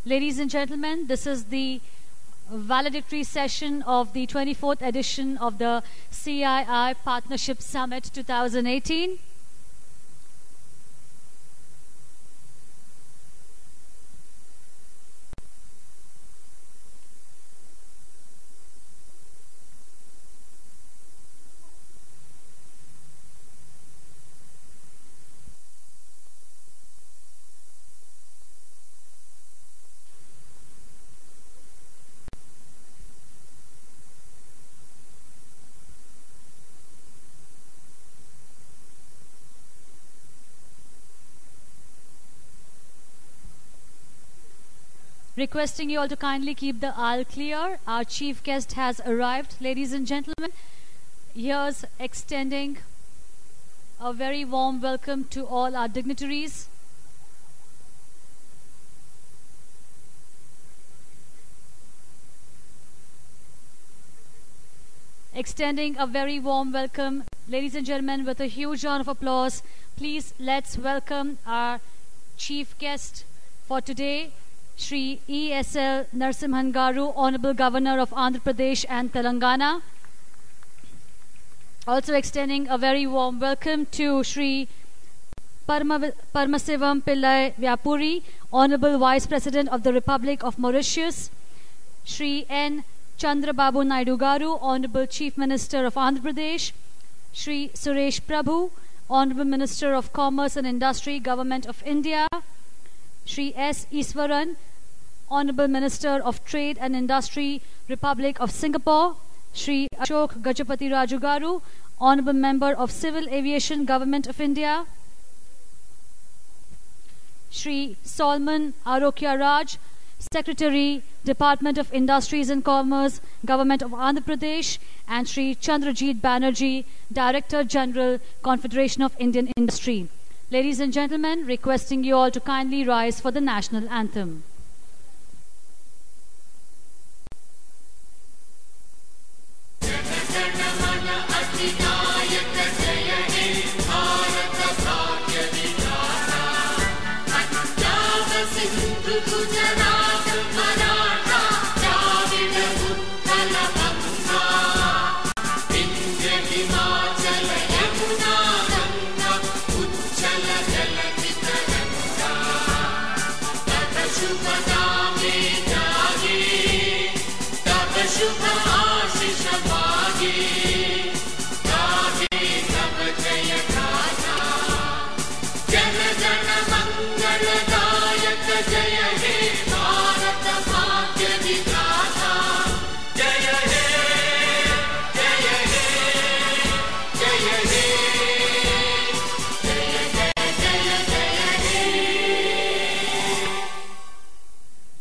Ladies and gentlemen, this is the valedictory session of the 24th edition of the CII Partnership Summit 2018. Requesting you all to kindly keep the aisle clear. Our chief guest has arrived. Ladies and gentlemen, here's extending a very warm welcome to all our dignitaries. Extending a very warm welcome, ladies and gentlemen, with a huge round of applause. Please let's welcome our chief guest for today, Shri E.S.L. Narasimhan Garu, Honorable Governor of Andhra Pradesh and Telangana. Also extending a very warm welcome to Shri Paramasivam Pillai Vyapuri, Honorable Vice President of the Republic of Mauritius. Shri N. Chandrababu Naidu Garu, Honorable Chief Minister of Andhra Pradesh. Shri Suresh Prabhu, Honorable Minister of Commerce and Industry, Government of India. Shri S. Iswaran, Honorable Minister of Trade and Industry, Republic of Singapore. Shri Ashok Gajapati Raju Garu, Honorable Member of Civil Aviation, Government of India. Shri Solomon Arokya Raj, Secretary, Department of Industries and Commerce, Government of Andhra Pradesh, and Shri Chandrajit Banerjee, Director General, Confederation of Indian Industry. Ladies and gentlemen, requesting you all to kindly rise for the national anthem.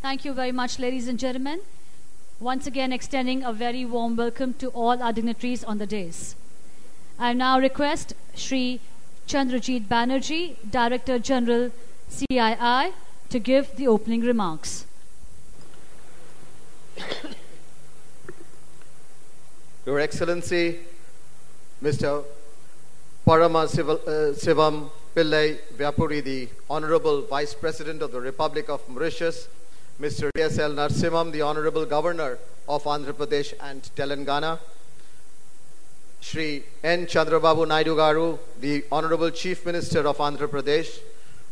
Thank you very much, ladies and gentlemen. Once again, extending a very warm welcome to all our dignitaries on the dais. I now request Shri Chandrajit Banerjee, Director General, CII, to give the opening remarks. Your Excellency, Mr. Paramasivam Pillai Vyapuri, the Honorable Vice President of the Republic of Mauritius, Mr. E.S.L. Narasimhan, the Honorable Governor of Andhra Pradesh and Telangana, Shri N. Chandrababu Naidu Garu, the Honorable Chief Minister of Andhra Pradesh,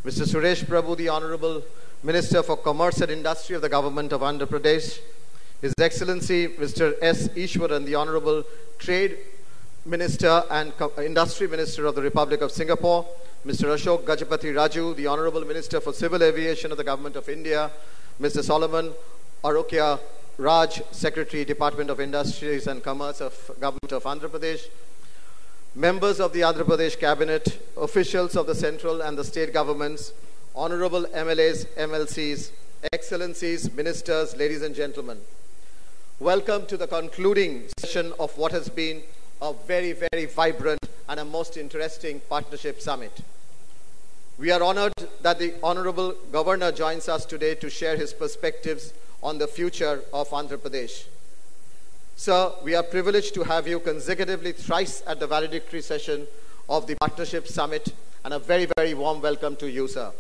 Mr. Suresh Prabhu, the Honorable Minister for Commerce and Industry of the Government of Andhra Pradesh, His Excellency Mr. S. Iswaran, the Honorable Trade Minister and Industry Minister of the Republic of Singapore, Mr. Ashok Gajapati Raju, the Honorable Minister for Civil Aviation of the Government of India, Mr. Solomon Arokya Raj, Secretary, Department of Industries and Commerce of Government of Andhra Pradesh, members of the Andhra Pradesh Cabinet, officials of the central and the state governments, honorable MLAs, MLCs, excellencies, ministers, ladies and gentlemen. Welcome to the concluding session of what has been a very, very vibrant and a most interesting partnership summit. We are honored that the Honorable Governor joins us today to share his perspectives on the future of Andhra Pradesh. Sir, we are privileged to have you consecutively thrice at the valedictory session of the Partnership Summit, and a very, very warm welcome to you, sir.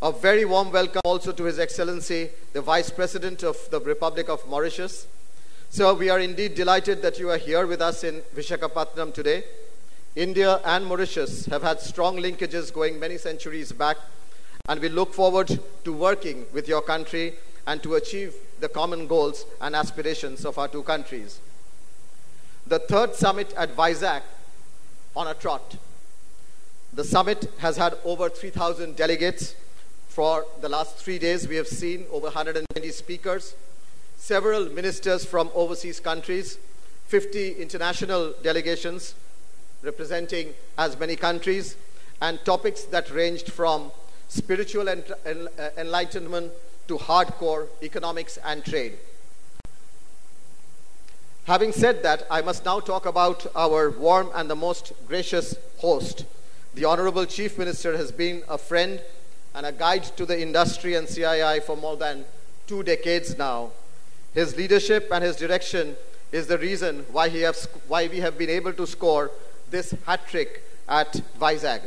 A very warm welcome also to His Excellency, the Vice President of the Republic of Mauritius. Sir, we are indeed delighted that you are here with us in Visakhapatnam today. India and Mauritius have had strong linkages going many centuries back, and we look forward to working with your country and to achieve the common goals and aspirations of our two countries. The third summit at Vizag on a trot. The summit has had over 3,000 delegates. For the last 3 days, we have seen over 120 speakers, several ministers from overseas countries, 50 international delegations representing as many countries, and topics that ranged from spiritual enlightenment to hardcore economics and trade. Having said that, I must now talk about our warm and the most gracious host. The Honorable Chief Minister has been a friend and a guide to the industry and CII for more than 2 decades now. His leadership and his direction is the reason why we have been able to score this hat-trick at Vizag.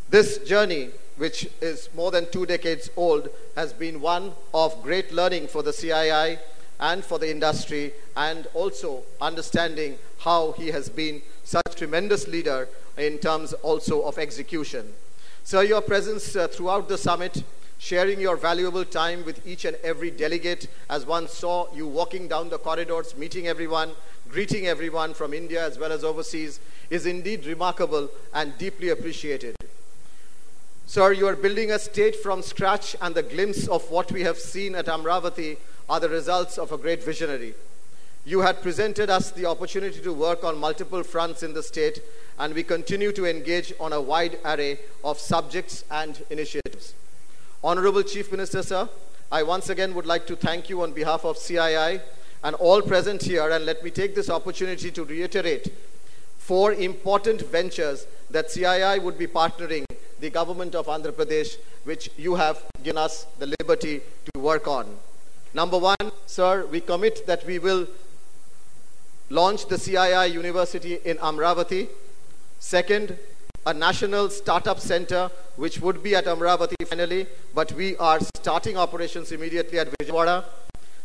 This journey, which is more than 2 decades old, has been one of great learning for the CII and for the industry, and also understanding how he has been such a tremendous leader in terms also of execution. Sir, your presence throughout the summit, sharing your valuable time with each and every delegate, as one saw you walking down the corridors, meeting everyone, greeting everyone from India as well as overseas, is indeed remarkable and deeply appreciated. Sir, you are building a state from scratch, and the glimpse of what we have seen at Amravati are the results of a great visionary. You had presented us the opportunity to work on multiple fronts in the state, and we continue to engage on a wide array of subjects and initiatives. Honorable Chief Minister, sir, I once again would like to thank you on behalf of CII and all present here, and let me take this opportunity to reiterate 4 important ventures that CII would be partnering the government of Andhra Pradesh, which you have given us the liberty to work on. Number 1, sir, we commit that we will launch the CII University in Amravati. Second, a national startup center, which would be at Amravati finally, but we are starting operations immediately at Vijayawada.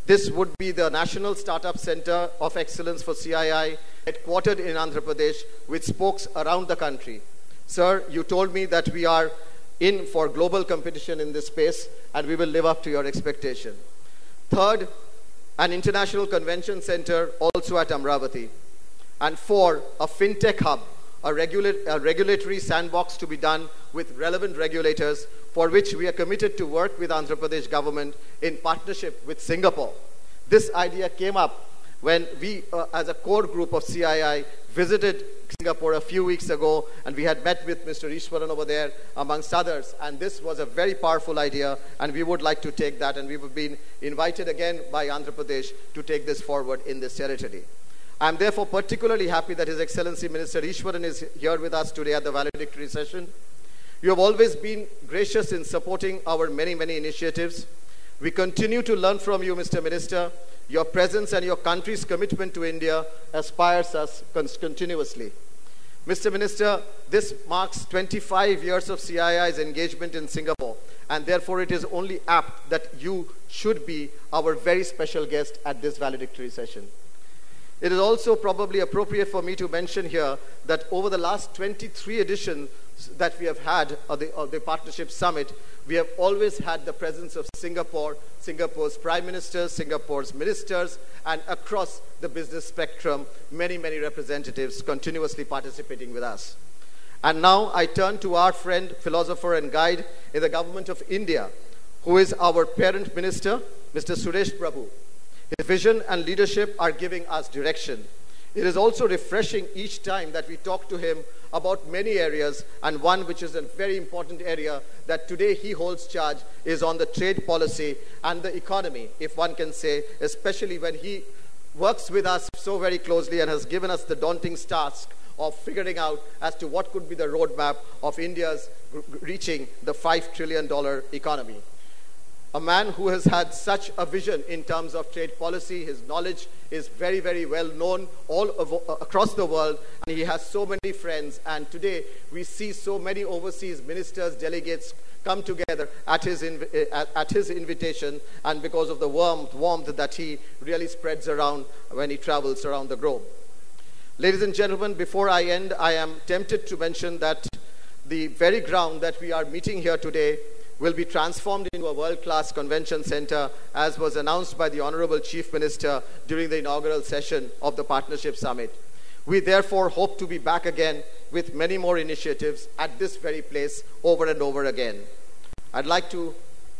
This would be the National Startup Center of Excellence for CII, headquartered in Andhra Pradesh, with spokes around the country. Sir, you told me that we are in for global competition in this space, and we will live up to your expectation. Third, an international convention center also at Amravati. And 4, a fintech hub, a regulatory sandbox to be done with relevant regulators, for which we are committed to work with Andhra Pradesh government in partnership with Singapore. This idea came up when we, as a core group of CII, visited Singapore a few weeks ago, and we had met with Mr. Ishwaran over there, amongst others, and this was a very powerful idea, and we would like to take that, and we have been invited again by Andhra Pradesh to take this forward in this territory. I am therefore particularly happy that His Excellency Minister Ishwaran is here with us today at the valedictory session. You have always been gracious in supporting our many, many initiatives. We continue to learn from you, Mr. Minister. Your presence and your country's commitment to India inspires us continuously. Mr. Minister, this marks 25 years of CII's engagement in Singapore, and therefore it is only apt that you should be our very special guest at this valedictory session. It is also probably appropriate for me to mention here that over the last 23 editions that we have had of the Partnership Summit, we have always had the presence of Singapore, Singapore's Prime Ministers, Singapore's ministers, and across the business spectrum, many, many representatives continuously participating with us. And now I turn to our friend, philosopher and guide in the government of India, who is our parent minister, Mr. Suresh Prabhu. His vision and leadership are giving us direction. It is also refreshing each time that we talk to him about many areas, and one which is a very important area that today he holds charge is on the trade policy and the economy, if one can say, especially when he works with us so very closely and has given us the daunting task of figuring out as to what could be the roadmap of India's reaching the $5 trillion economy. a man who has had such a vision in terms of trade policy. His knowledge is very, very well known across the world, and he has so many friends. And today we see so many overseas ministers, delegates come together at his invitation, and because of the warmth that he really spreads around when he travels around the globe. Ladies and gentlemen, before I end, I am tempted to mention that the very ground that we are meeting here today will be transformed into a world-class convention center, as was announced by the Honorable Chief Minister during the inaugural session of the Partnership Summit. We therefore hope to be back again with many more initiatives at this very place over and over again. I'd like to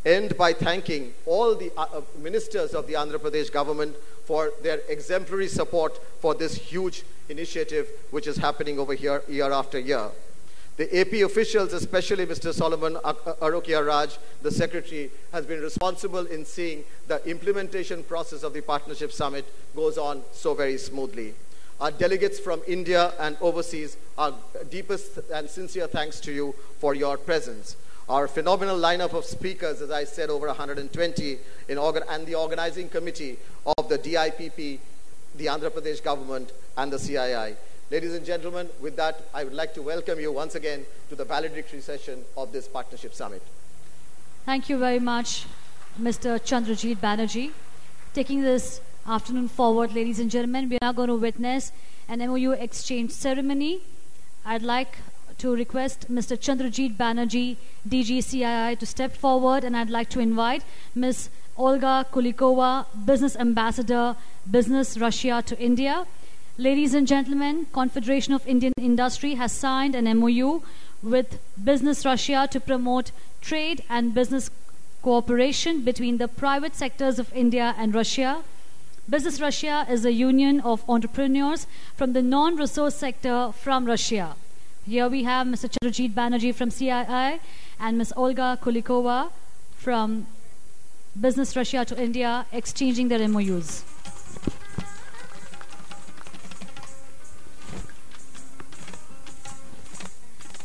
end by thanking all the ministers of the Andhra Pradesh government for their exemplary support for this huge initiative which is happening over here year after year. The AP officials, especially Mr. Solomon Arokia Raj, the Secretary, has been responsible in seeing the implementation process of the Partnership Summit goes on so very smoothly. Our delegates from India and overseas, our deepest and sincere thanks to you for your presence. Our phenomenal lineup of speakers, as I said, over 120, and the organizing committee of the DIPP, the Andhra Pradesh government, and the CII. Ladies and gentlemen, with that, I would like to welcome you once again to the valedictory session of this Partnership Summit. Thank you very much, Mr. Chandrajit Banerjee. Taking this afternoon forward, ladies and gentlemen, we are now going to witness an MOU exchange ceremony. I'd like to request Mr. Chandrajit Banerjee, DG CII, to step forward, and I'd like to invite Ms. Olga Kulikova, Business Ambassador, Business Russia to India. Ladies and gentlemen, Confederation of Indian Industry has signed an MOU with Business Russia to promote trade and business cooperation between the private sectors of India and Russia. Business Russia is a union of entrepreneurs from the non-resource sector from Russia. Here we have Mr. Chandrajit Banerjee from CII and Ms. Olga Kulikova from Business Russia to India exchanging their MOUs.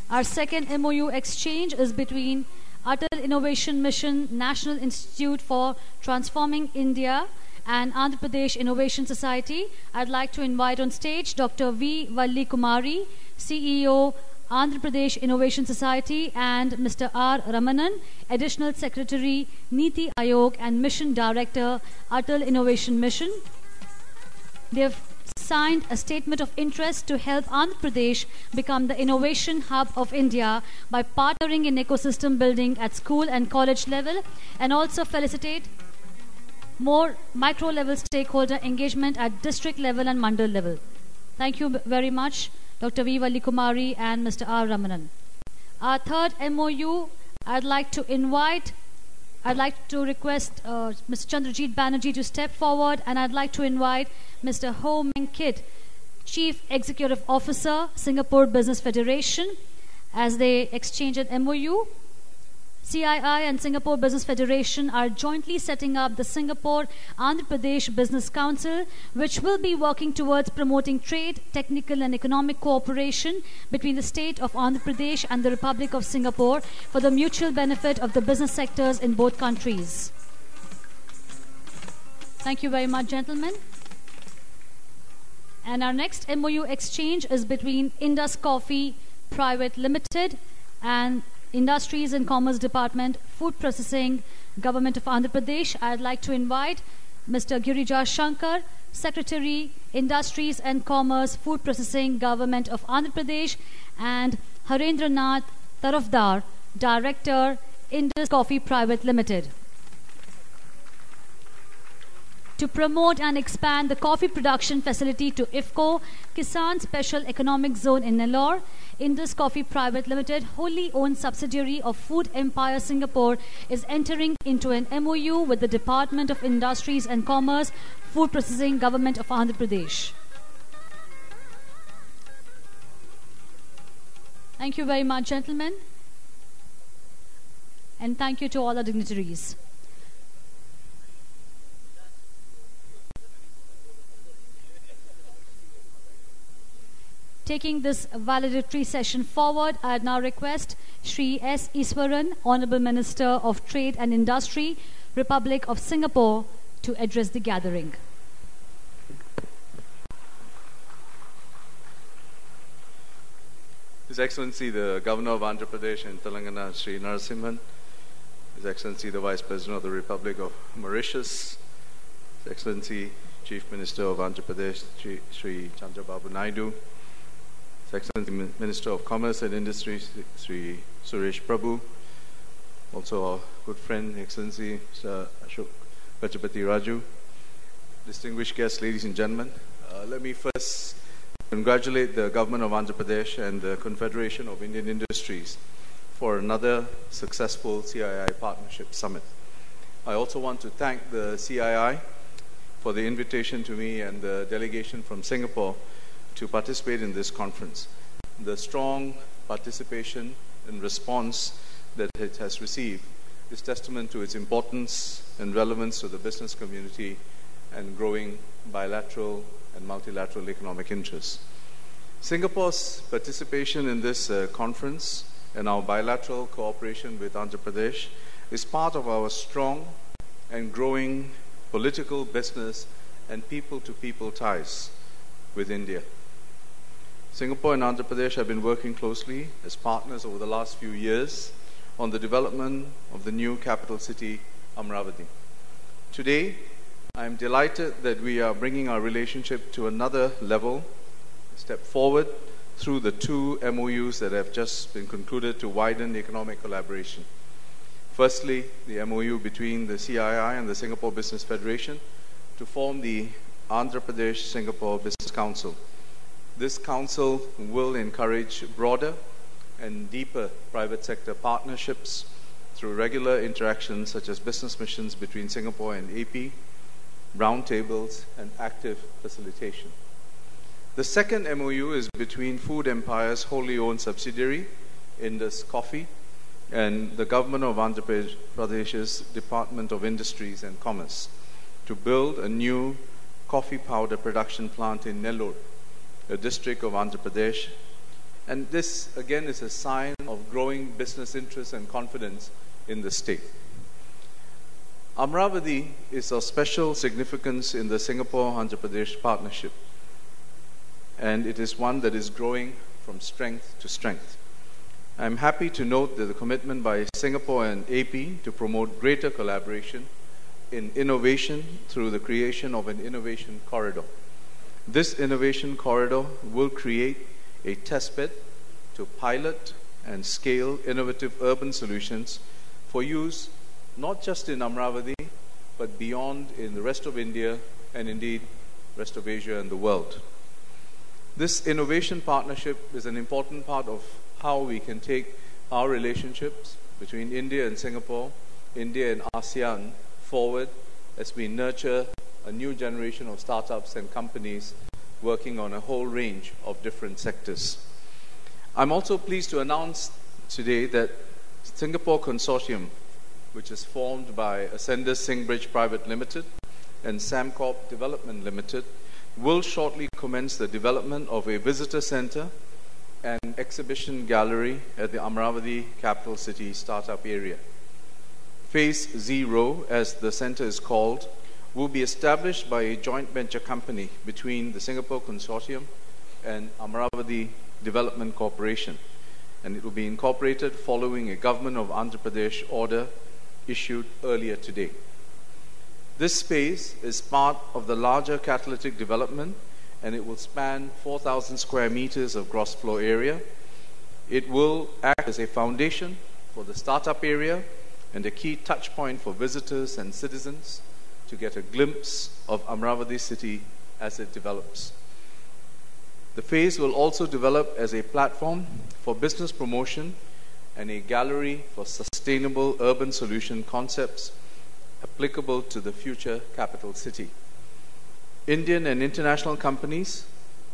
Our second MOU exchange is between Atal Innovation Mission National Institute for Transforming India and Andhra Pradesh Innovation Society. I'd like to invite on stage Dr. V. Valli Kumari, CEO, Andhra Pradesh Innovation Society, and Mr. R. Ramanan, Additional Secretary, Niti Aayog and Mission Director, Atal Innovation Mission. They have signed a statement of interest to help Andhra Pradesh become the innovation hub of India by partnering in ecosystem building at school and college level, and also felicitate more micro-level stakeholder engagement at district level and mandal level. Thank you very much, Dr. V. Valli Kumari and Mr. R. Ramanan. Our third MOU, I'd like to request Mr. Chandrajit Banerjee to step forward, and I'd like to invite Mr. Ho Meng Kit, Chief Executive Officer, Singapore Business Federation, as they exchange an MOU. CII and Singapore Business Federation are jointly setting up the Singapore Andhra Pradesh Business Council, which will be working towards promoting trade, technical and economic cooperation between the state of Andhra Pradesh and the Republic of Singapore for the mutual benefit of the business sectors in both countries. Thank you very much, gentlemen. And our next MOU exchange is between Indus Coffee Private Limited and Industries and Commerce Department, Food Processing, Government of Andhra Pradesh. I'd like to invite Mr. Girija Shankar, Secretary, Industries and Commerce, Food Processing, Government of Andhra Pradesh, and Harendranath Tarafdar, Director, Indus Coffee Private Limited, to promote and expand the coffee production facility to IFCO, Kisan Special Economic Zone in Nellore. Indus Coffee Private Limited, wholly owned subsidiary of Food Empire Singapore, is entering into an MOU with the Department of Industries and Commerce, Food Processing, Government of Andhra Pradesh. Thank you very much, gentlemen. And thank you to all our dignitaries. Taking this valedictory session forward, I now request Shri S. Iswaran, Honorable Minister of Trade and Industry, Republic of Singapore, to address the gathering. His Excellency the Governor of Andhra Pradesh and Telangana, Sri Narasimhan, His Excellency the Vice President of the Republic of Mauritius, His Excellency Chief Minister of Andhra Pradesh, Sri Chandrababu Naidu, His Excellency Minister of Commerce and Industry, Sri Suresh Prabhu, also our good friend, Excellency Sir Ashok Gajapati Raju, distinguished guests, ladies and gentlemen. Let me first congratulate the Government of Andhra Pradesh and the Confederation of Indian Industries for another successful CII Partnership Summit. I also want to thank the CII for the invitation to me and the delegation from Singapore to participate in this conference. The strong participation and response that it has received is testament to its importance and relevance to the business community and growing bilateral and multilateral economic interests. Singapore's participation in this conference and our bilateral cooperation with Andhra Pradesh is part of our strong and growing political, business, and people-to-people ties with India. Singapore and Andhra Pradesh have been working closely as partners over the last few years on the development of the new capital city, Amaravati. Today, I am delighted that we are bringing our relationship to another level, a step forward through the two MOUs that have just been concluded to widen economic collaboration. Firstly, the MOU between the CII and the Singapore Business Federation to form the Andhra Pradesh-Singapore Business Council. This council will encourage broader and deeper private sector partnerships through regular interactions such as business missions between Singapore and AP, roundtables, and active facilitation. The second MOU is between Food Empire's wholly owned subsidiary, Indus Coffee, and the Government of Andhra Pradesh's Department of Industries and Commerce to build a new coffee powder production plant in Nellore, a district of Andhra Pradesh. And this, again, is a sign of growing business interest and confidence in the state. Amaravati is of special significance in the Singapore-Andhra Pradesh partnership, and it is one that is growing from strength to strength. I am happy to note that the commitment by Singapore and AP to promote greater collaboration in innovation through the creation of an innovation corridor. This innovation corridor will create a testbed to pilot and scale innovative urban solutions for use not just in Amaravati, but beyond in the rest of India and indeed rest of Asia and the world. This innovation partnership is an important part of how we can take our relationships between India and Singapore, India and ASEAN forward as we nurture a new generation of startups and companies working on a whole range of different sectors. I'm also pleased to announce today that Singapore Consortium, which is formed by Ascendus Singbridge Private Limited and Samcorp Development Limited, will shortly commence the development of a visitor center and exhibition gallery at the Amaravati Capital City Startup Area. Phase 0, as the center is called, will be established by a joint venture company between the Singapore Consortium and Amaravati Development Corporation, and it will be incorporated following a Government of Andhra Pradesh order issued earlier today. This space is part of the larger catalytic development, and it will span 4,000 square meters of gross floor area. It will act as a foundation for the startup area and a key touch point for visitors and citizens to get a glimpse of Amaravati city as it develops. The phase will also develop as a platform for business promotion and a gallery for sustainable urban solution concepts applicable to the future capital city. Indian and international companies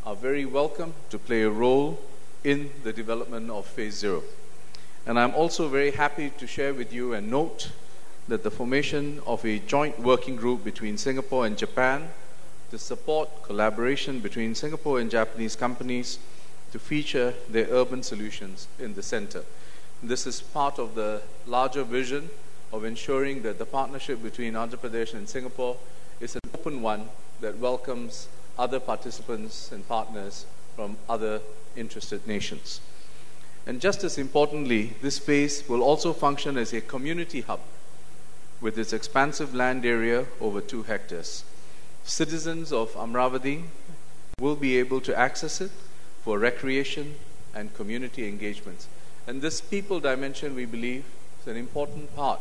are very welcome to play a role in the development of Phase 0. And I'm also very happy to share with you and note that the formation of a joint working group between Singapore and Japan to support collaboration between Singapore and Japanese companies to feature their urban solutions in the center. This is part of the larger vision of ensuring that the partnership between Andhra Pradesh and Singapore is an open one that welcomes other participants and partners from other interested nations. And just as importantly, this space will also function as a community hub with its expansive land area over 2 hectares. Citizens of Amravati will be able to access it for recreation and community engagements. And this people dimension, we believe, is an important part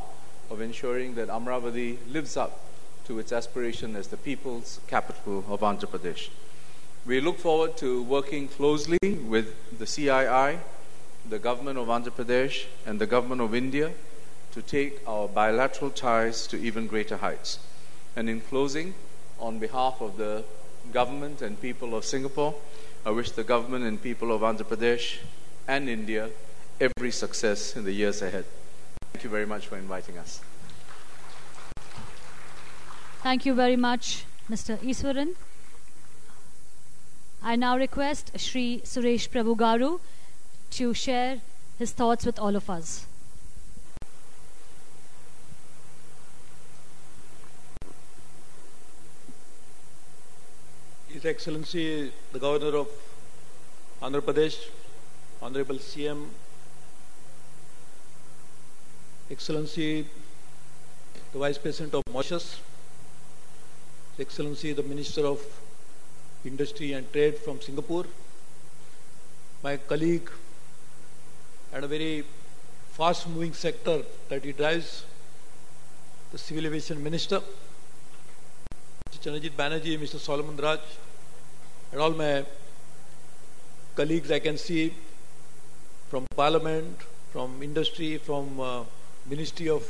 of ensuring that Amravati lives up to its aspiration as the people's capital of Andhra Pradesh. We look forward to working closely with the CII, the government of Andhra Pradesh, and the government of India to take our bilateral ties to even greater heights. And in closing, on behalf of the government and people of Singapore, I wish the government and people of Andhra Pradesh and India every success in the years ahead. Thank you very much for inviting us. Thank you very much, Mr. Iswaran. I now request Shri Suresh Prabhu Garu to share his thoughts with all of us. His Excellency, the Governor of Andhra Pradesh, Honorable CM, Excellency, the Vice President of Mauritius, His Excellency, the Minister of Industry and Trade from Singapore, my colleague and a very fast-moving sector that he drives, the Civil Aviation Minister, Mr. Chandrajit Banerjee, Mr. Solomon Raj, and all my colleagues I can see from Parliament, from industry, from Ministry of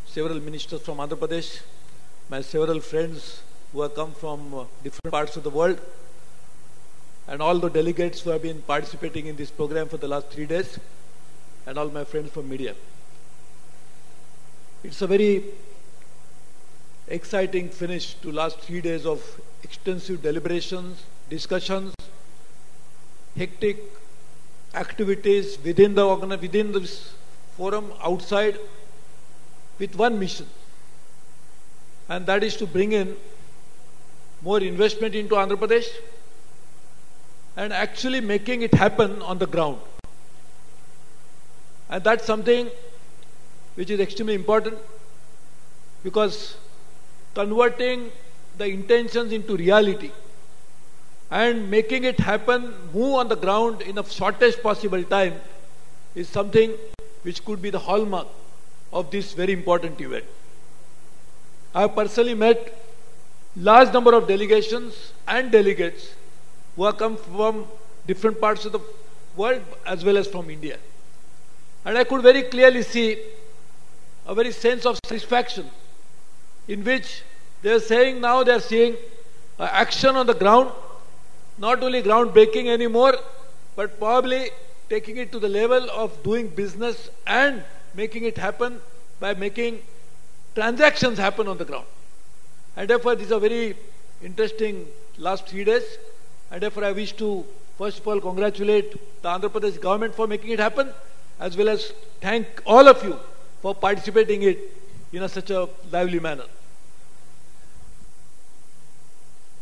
several ministers from Andhra Pradesh, my several friends who have come from different parts of the world, and all the delegates who have been participating in this program for the last 3 days, and all my friends from media. It's a very exciting finish to last 3 days of extensive deliberations, discussions, hectic activities within this forum, outside, with one mission, and that is to bring in more investment into Andhra Pradesh and actually making it happen on the ground. And that's something which is extremely important, because converting the intentions into reality and making it happen, move on the ground in the shortest possible time, is something which could be the hallmark of this very important event. I have personally met large number of delegations and delegates who have come from different parts of the world as well as from India. And I could very clearly see a very sense of satisfaction in which they are saying now they are seeing action on the ground, not only groundbreaking anymore, but probably taking it to the level of doing business and making it happen by making transactions happen on the ground. And therefore this is a very interesting last 3 days, and therefore I wish to first of all congratulate the Andhra Pradesh government for making it happen, as well as thank all of you for participating in it in such a lively manner.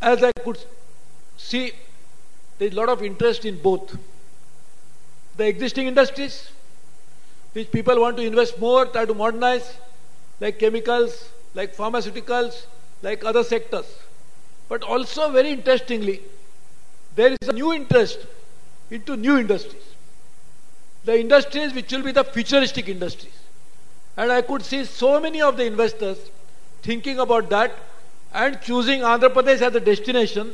As I could see, there is a lot of interest in both the existing industries, which people want to invest more, try to modernize, like chemicals, like pharmaceuticals, like other sectors. But also very interestingly, there is a new interest into new industries. The industries which will be the futuristic industries. And I could see so many of the investors thinking about that and choosing Andhra Pradesh as a destination,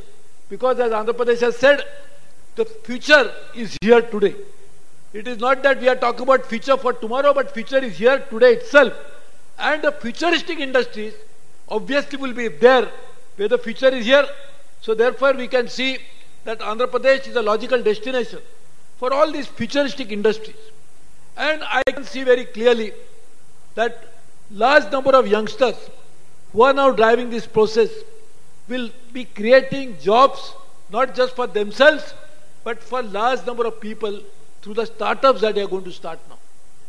because as Andhra Pradesh has said, the future is here today. It is not that we are talking about future for tomorrow, but future is here today itself. And the futuristic industries obviously will be there where the future is here. So therefore we can see that Andhra Pradesh is a logical destination for all these futuristic industries. And I can see very clearly that large number of youngsters who are now driving this process will be creating jobs not just for themselves, but for large number of people through the startups that they are going to start now.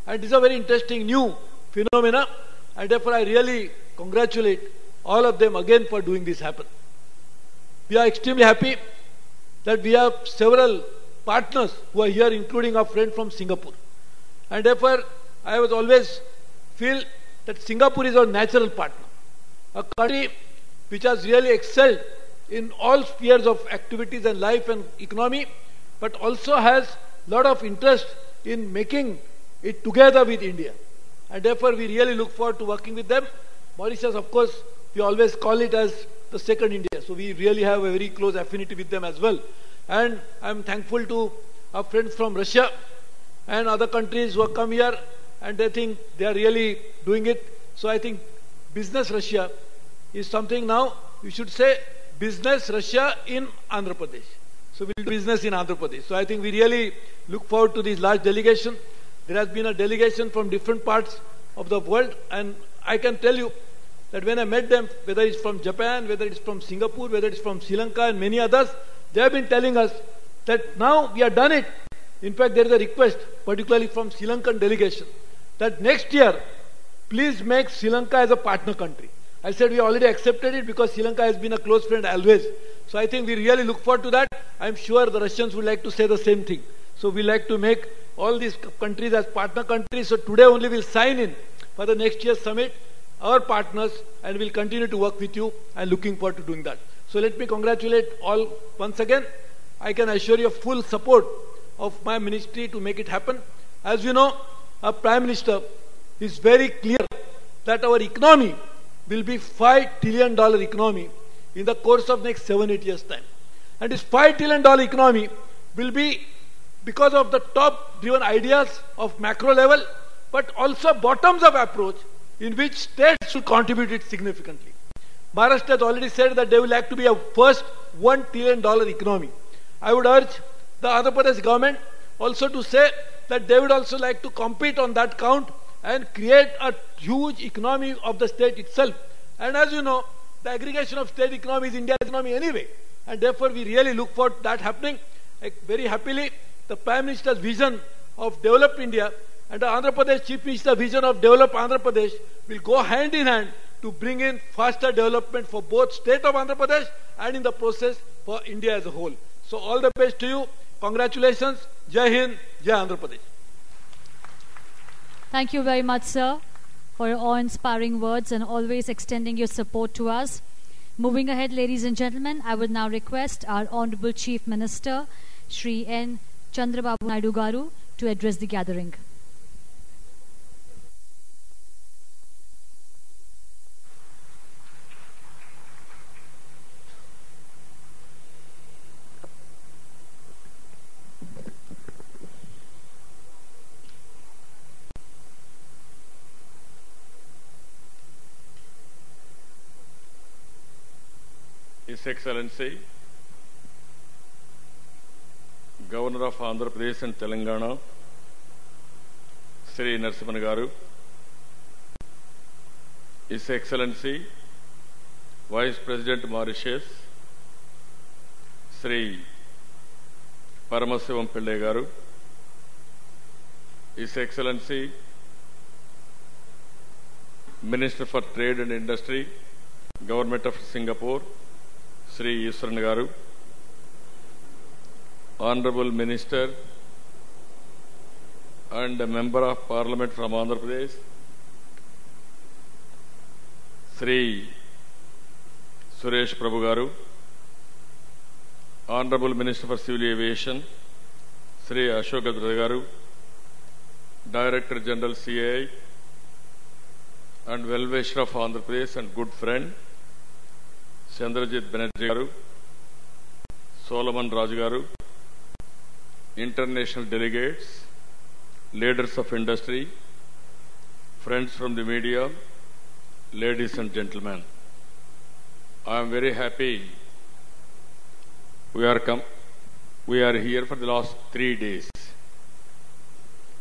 And this is a very interesting new phenomena, and therefore I really congratulate all of them again for doing this happen. We are extremely happy that we have several partners who are here, including our friend from Singapore. And therefore, I was always feel that Singapore is our natural partner, a country which has really excelled in all spheres of activities and life and economy, but also has a lot of interest in making it together with India. And therefore, we really look forward to working with them. Mauritius, of course, we always call it as the second India. So we really have a very close affinity with them as well. And I'm thankful to our friends from Russia and other countries who have come here, and they think they are really doing it. So I think Business Russia is something now, you should say Business Russia in Andhra Pradesh. So we'll do business in Andhra Pradesh. So I think we really look forward to this large delegation. There has been a delegation from different parts of the world, and I can tell you that when I met them, whether it's from Japan, whether it's from Singapore, whether it's from Sri Lanka and many others, they have been telling us that now we have done it. In fact, there is a request, particularly from Sri Lankan delegation, that next year, please make Sri Lanka as a partner country. I said we already accepted it because Sri Lanka has been a close friend always. So I think we really look forward to that. I'm sure the Russians would like to say the same thing. So we like to make all these countries as partner countries. So today only we'll sign in for the next year's summit, our partners, and we'll continue to work with you and looking forward to doing that. So let me congratulate all once again. I can assure you full support of my ministry to make it happen. As you know, our Prime Minister is very clear that our economy will be $5 trillion economy in the course of next 7-8 years' time. And this $5 trillion economy will be because of the top-driven ideas of macro level, but also bottoms-up approach in which states should contribute it significantly. Maharashtra has already said that they will like to be a first $1 trillion economy. I would urge the Andhra Pradesh government also to say that they would also like to compete on that count and create a huge economy of the state itself. And as you know, the aggregation of state economy is India's economy anyway. And therefore, we really look forward to that happening. Very happily, the Prime Minister's vision of developed India and the Andhra Pradesh Chief Minister's vision of developed Andhra Pradesh will go hand in hand to bring in faster development for both state of Andhra Pradesh and in the process for India as a whole. So all the best to you. Congratulations. Jai Hind, Jai Andhra Pradesh. Thank you very much, sir, for your awe-inspiring words and always extending your support to us. Moving ahead, ladies and gentlemen, I would now request our Honorable Chief Minister, Shri N. Chandrababu Naidu Garu, to address the gathering. His Excellency, Governor of Andhra Pradesh and Telangana, Sri Narasimhan Garu, His Excellency, Vice President Mauritius, Sri Paramasivam Pillai Garu, His Excellency, Minister for Trade and Industry, Government of Singapore, Sri Iswaran Garu, Honorable Minister and a Member of Parliament from Andhra Pradesh, Sri Suresh Prabhu Garu, Honorable Minister for Civil Aviation, Sri Ashok Gadre Garu, Director General CII and well-wisher of Andhra Pradesh and good friend, Chandrajit Banerjee Garu, Solomon Raju Garu, international delegates, leaders of industry, friends from the media, ladies and gentlemen. I am very happy we are here for the last 3 days.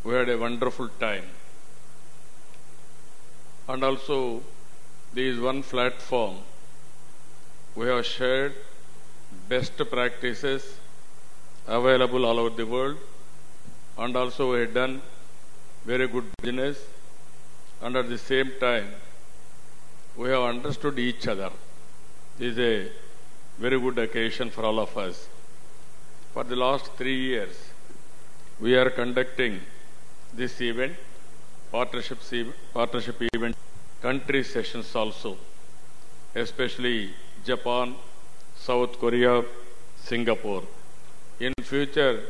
We had a wonderful time. And also, there is one platform we have shared best practices available all over the world, and also we have done very good business, and at the same time we have understood each other. This is a very good occasion for all of us. For the last 3 years, we are conducting this event, partnership event, country sessions also, especially Japan, South Korea, Singapore. In future,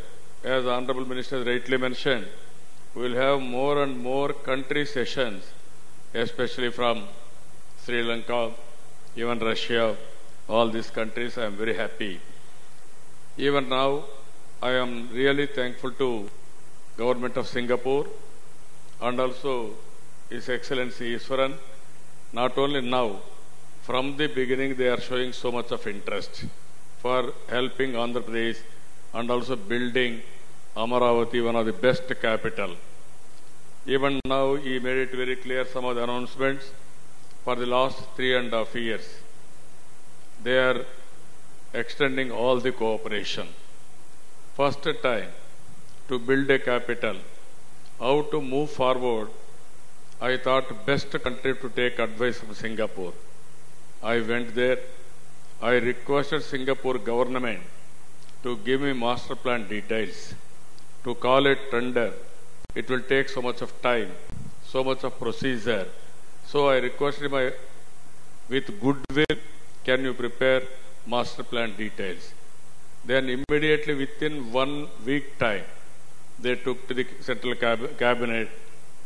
as the Honorable Minister rightly mentioned, we will have more and more country sessions, especially from Sri Lanka, even Russia, all these countries. I am very happy. Even now, I am really thankful to Government of Singapore and also His Excellency Iswaran. Not only now, from the beginning they are showing so much of interest for helping Andhra Pradesh and also building Amaravati, one of the best capital. Even now, he made it very clear, some of the announcements. For the last 3.5 years, they are extending all the cooperation. First time to build a capital, how to move forward, I thought best country to take advice from Singapore. I went there. I requested Singapore government to give me master plan details, to call it tender. It will take so much of time, so much of procedure. So I requested him, with goodwill, can you prepare master plan details? Then immediately within 1 week time, they took to the central cabinet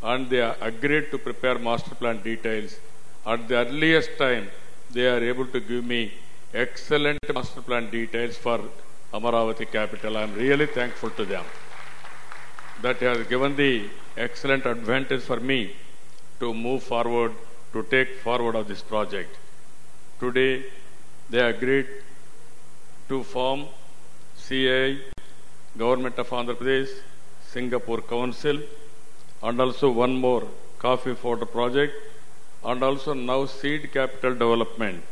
and they agreed to prepare master plan details. At the earliest time, they are able to give me excellent master plan details for Amaravati capital. I am really thankful to them. That has given the excellent advantage for me to move forward, to take forward of this project. Today, they agreed to form CII, Government of Andhra Pradesh, Singapore Council, and also one more coffee fodder project, and also now seed capital development,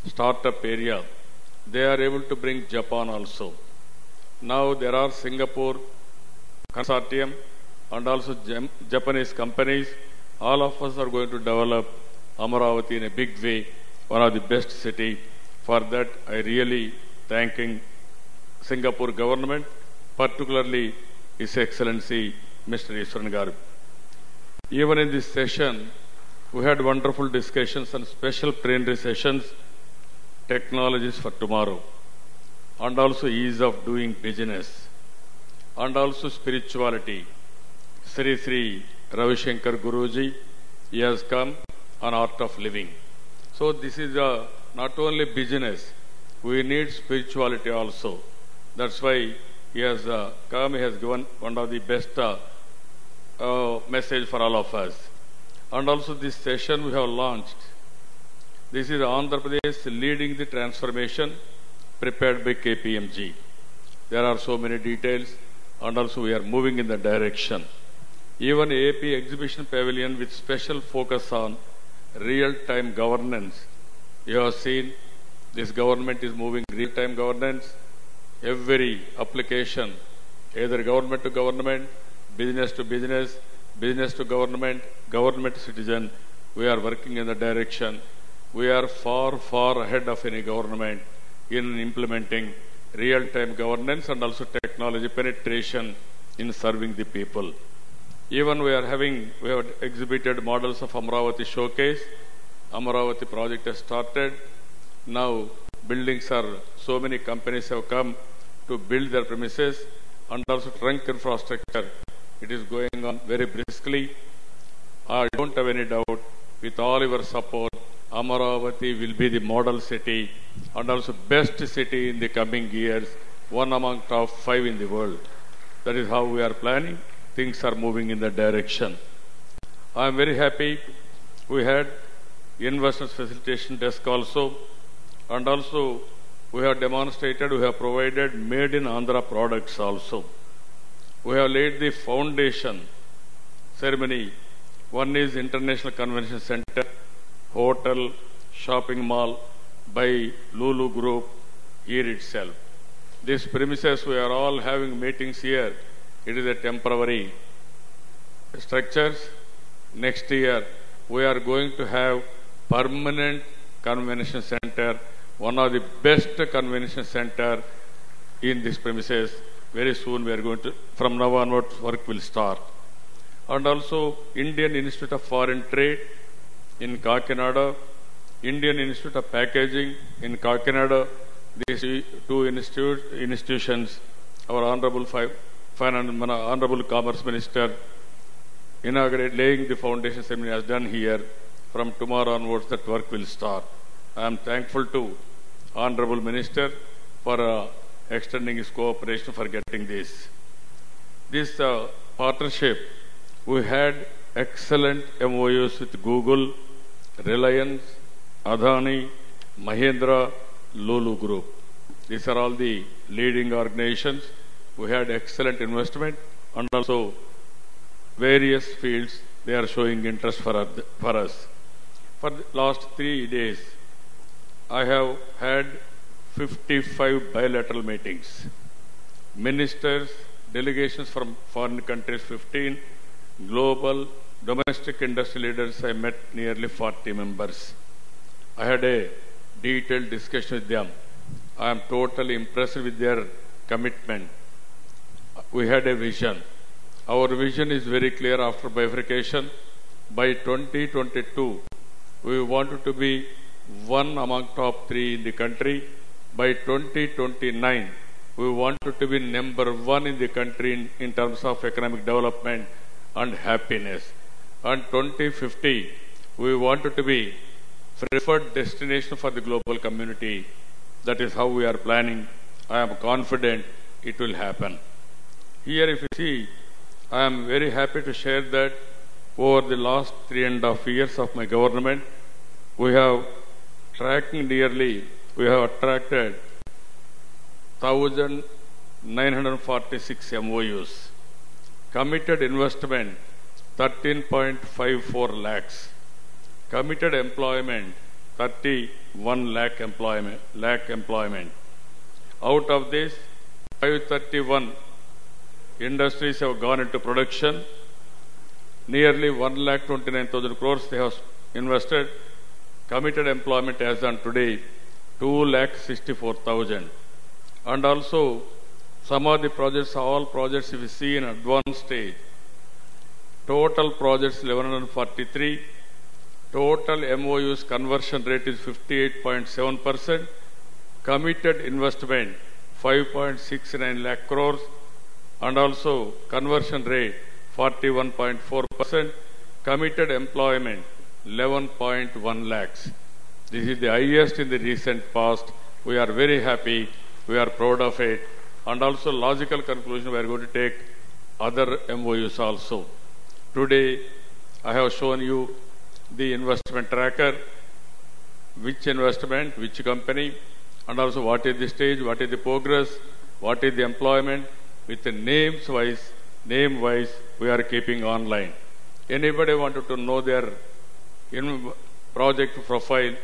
startup area. They are able to bring Japan also. Now there are Singapore consortium and also Japanese companies. All of us are going to develop Amaravati in a big way, one of the best city. For that, I really thanking Singapore government, particularly His Excellency Mr. Iswaran Garu. Even in this session, we had wonderful discussions and special plenary sessions, technologies for tomorrow, and also ease of doing business, and also spirituality. Sri Ravi Shankar Guruji, he has come on art of living. So this is not only business, we need spirituality also. That's why he has come, he has given one of the best message for all of us. And also this session we have launched. This is Andhra Pradesh leading the transformation prepared by KPMG. There are so many details, and also we are moving in the direction. Even AP Exhibition Pavilion with special focus on real-time governance. You have seen this government is moving real-time governance. Every application, either government to government, business to business, business to government, government to citizen, we are working in the direction. We are far, far ahead of any government in implementing real-time governance and also technology penetration in serving the people. Even we have exhibited models of Amaravati showcase. Amaravati project has started. Now buildings are, so many companies have come to build their premises, and also trunk infrastructure. It is going on very briskly. I don't have any doubt, with all your support, Amaravati will be the model city and also best city in the coming years, one among top 5 in the world. That is how we are planning. Things are moving in that direction. I am very happy. We had investors facilitation desk also, and also we have demonstrated, we have provided made in Andhra products also. We have laid the foundation ceremony. One is International Convention Center, hotel, shopping mall by Lulu Group, here itself. This premises, we are all having meetings here. It is a temporary structures. Next year, we are going to have permanent convention center, one of the best convention center in this premises. Very soon we are going to, from now onwards, work will start. And also Indian Institute of Foreign Trade in Kakinada, Indian Institute of Packaging in Kakinada. These two institutions, our Honorable Honorable Commerce Minister laying the foundation ceremony has done here. From tomorrow onwards, that work will start. I am thankful to Honorable Minister for extending his cooperation for getting this. This partnership, we had excellent MOUs with Google, Reliance, Adani, Mahindra, Lulu Group. These are all the leading organizations. We had excellent investment, and also various fields they are showing interest for us. For the last 3 days, I have had 55 bilateral meetings. Ministers, delegations from foreign countries 15, global, domestic industry leaders, I met nearly 40 members. I had a detailed discussion with them. I am totally impressed with their commitment. We had a vision. Our vision is very clear after bifurcation. By 2022, we wanted to be one among top 3 in the country. By 2029, we wanted to be number 1 in the country in terms of economic development and happiness. And 2050, we wanted to be preferred destination for the global community. That is how we are planning. I am confident it will happen. Here, if you see, I am very happy to share that over the last 3.5 years of my government, we have attracted 1,946 MOUs, committed investment 13.54 lakhs, committed employment 31 lakh employment. Out of this, 531 industries have gone into production. Nearly 1,29,000 crores they have invested. Committed employment as on today, 2,64,000. And also, some of the projects, all projects, if you see in advanced stage, total projects 1,143, total MOUs conversion rate is 58.7%, committed investment 5.69 lakh crores, and also conversion rate 41.4%, committed employment 11.1 lakhs. This is the highest in the recent past. We are very happy. We are proud of it. And also logical conclusion, we are going to take other MOUs also. Today, I have shown you the investment tracker, which investment, which company, and also what is the stage, what is the progress, what is the employment, with the name-wise, we are keeping online. Anybody wanted to know their project profile,